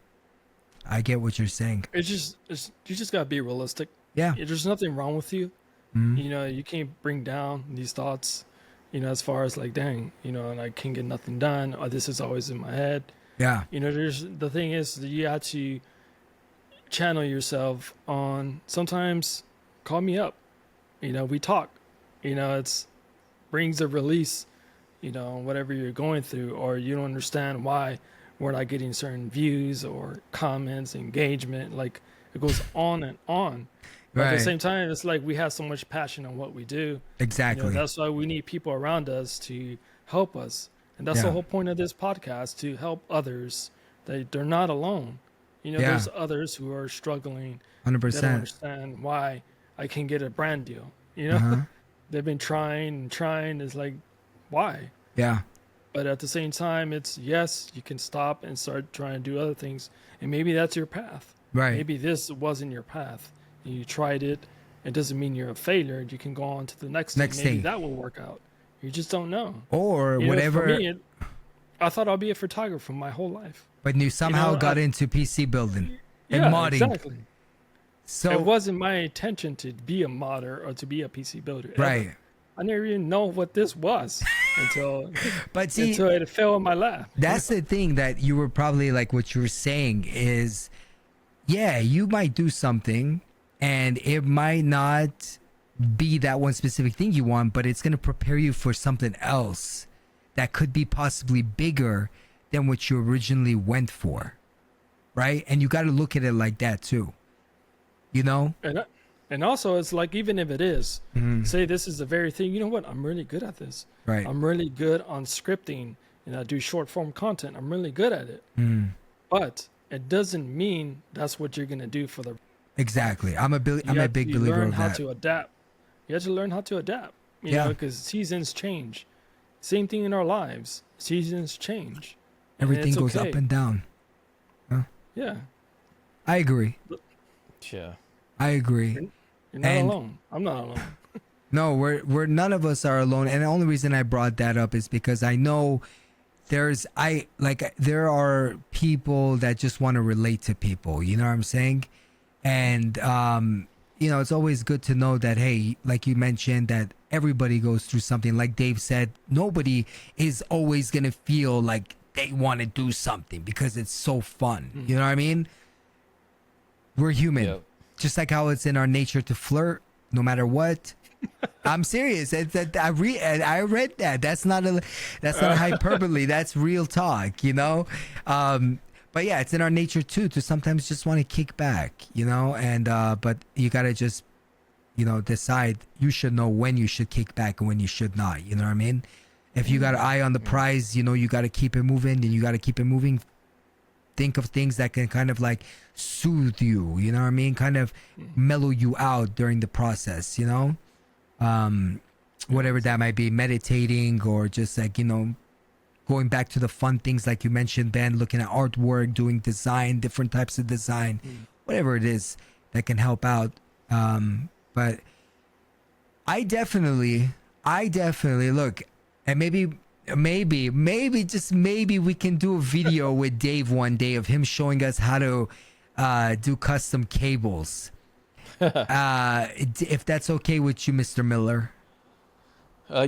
I get what you're saying. You just gotta be realistic. Yeah. There's nothing wrong with you. You know, you can't bring down these thoughts, you know, as far as like, dang, you know, and I can't get nothing done, or this is always in my head. Yeah. You know, the thing is that you have to channel yourself on, sometimes call me up, you know, we talk, you know, it's brings a release, you know, whatever you're going through, or you don't understand why we're not getting certain views or comments, engagement, like it goes on and on. But at the Right. same time, it's like we have so much passion on what we do. Exactly. That's why we need people around us to help us. And that's the Yeah. whole point of this podcast, to help others. They're not alone. Yeah. There's others who are struggling. They don't 100%. understand why I can get a brand deal. Uh-huh. They've been trying and trying. It's like, why? Yeah. But at the same time, it's yes, you can stop and start trying to do other things. And maybe that's your path. Right. Maybe this wasn't your path. And you tried it. It doesn't mean you're a failure. You can go on to the next thing. Maybe thing. that will work out. You just don't know. Or whatever. For me, I thought I'd be a photographer my whole life. But you somehow got into PC building and Yeah, modding. exactly. So It wasn't my intention to be a modder or to be a PC builder. ever. right. I never even know what this was until But see, until it fell in my lap. that's the thing that you were probably like what you were saying is, yeah, you might do something and it might not be that one specific thing you want, but it's going to prepare you for something else that could be possibly bigger than what you originally went for. Right? And you got to look at it like that too. And also, it's like, even if it is, Mhm. say this is the very thing, you know what? I'm really good at this. Right. I'm really good on scripting, and I do short form content. I'm really good at it. Mm. But it doesn't mean that's what you're going to do for the. Exactly. I'm a big You believer learn of how that. to adapt. You have to learn how to adapt. Yeah. Because seasons change. Same thing in our lives. Seasons change. And Everything it's goes okay. up and down. Yeah. I agree. Yeah. I agree. You're not And- alone. I'm not alone. No, we're none of us are alone. And the only reason I brought that up is because I know there are people that just want to relate to people. You know what I'm saying? And it's always good to know that, hey, like you mentioned, that everybody goes through something. Like Dave said, nobody is always gonna feel like they want to do something because it's so fun. You know what I mean? We're human. Yep. Just like how it's in our nature to flirt, no matter what. I'm serious. I read that. That's not hyperbole. That's real talk. But yeah, it's in our nature too to sometimes just want to kick back. And but you gotta just decide. You should know when you should kick back and when you should not. You know what I mean? If you got an eye on the prize, you got to keep it moving, and you got to keep it moving. Think of things that can kind of like soothe you, you know what I mean? Kind of mellow you out during the process, whatever that might be, meditating or just like, going back to the fun things like you mentioned, Ben, looking at artwork, doing design, different types of design, whatever it is that can help out. But I definitely look, and maybe just maybe we can do a video with Dave one day of him showing us how to do custom cables. If that's okay with you, Mr. Miller.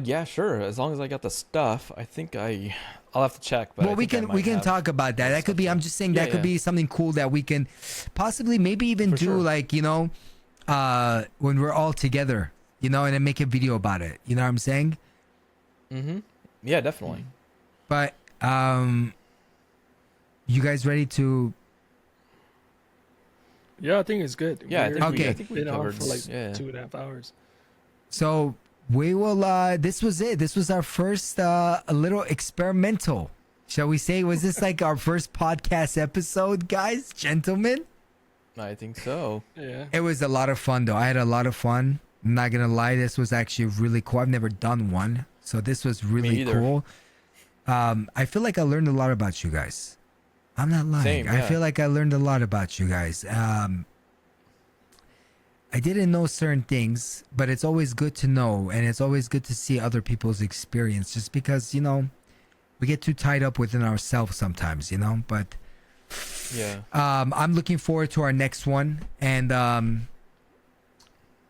Yeah, sure. As long as I got the stuff, I think I'll have to check. But Well, we can talk about that. That could be. I'm just saying that could be something cool that we can possibly maybe even For do sure. like when we're all together, and then make a video about it. You know what I'm saying? Mm-hmm. Yeah, definitely. But you guys ready to? Yeah, I think it's good. Yeah, I We're think we been on covered for like yeah. 2.5 hours. So we will. This was it. This was our first a little experimental. Shall we say? Was this like our first podcast episode, guys, gentlemen? I think so. Yeah. It was a lot of fun, though. I had a lot of fun. I'm not gonna lie. This was actually really cool. I've never done one, so this was really either. cool. I feel like I learned a lot about you guys. I'm not lying. Same, I yeah. feel like I learned a lot about you guys. I didn't know certain things, but it's always good to know, and it's always good to see other people's experience, just because, we get too tied up within ourselves sometimes, but Yeah. I'm looking forward to our next one, and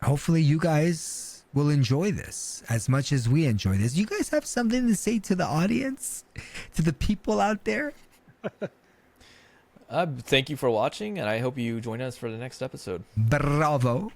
hopefully you guys will enjoy this as much as we enjoy this. You guys have something to say to the audience, to the people out there? Thank you for watching, and I hope you join us for the next episode. Bravo.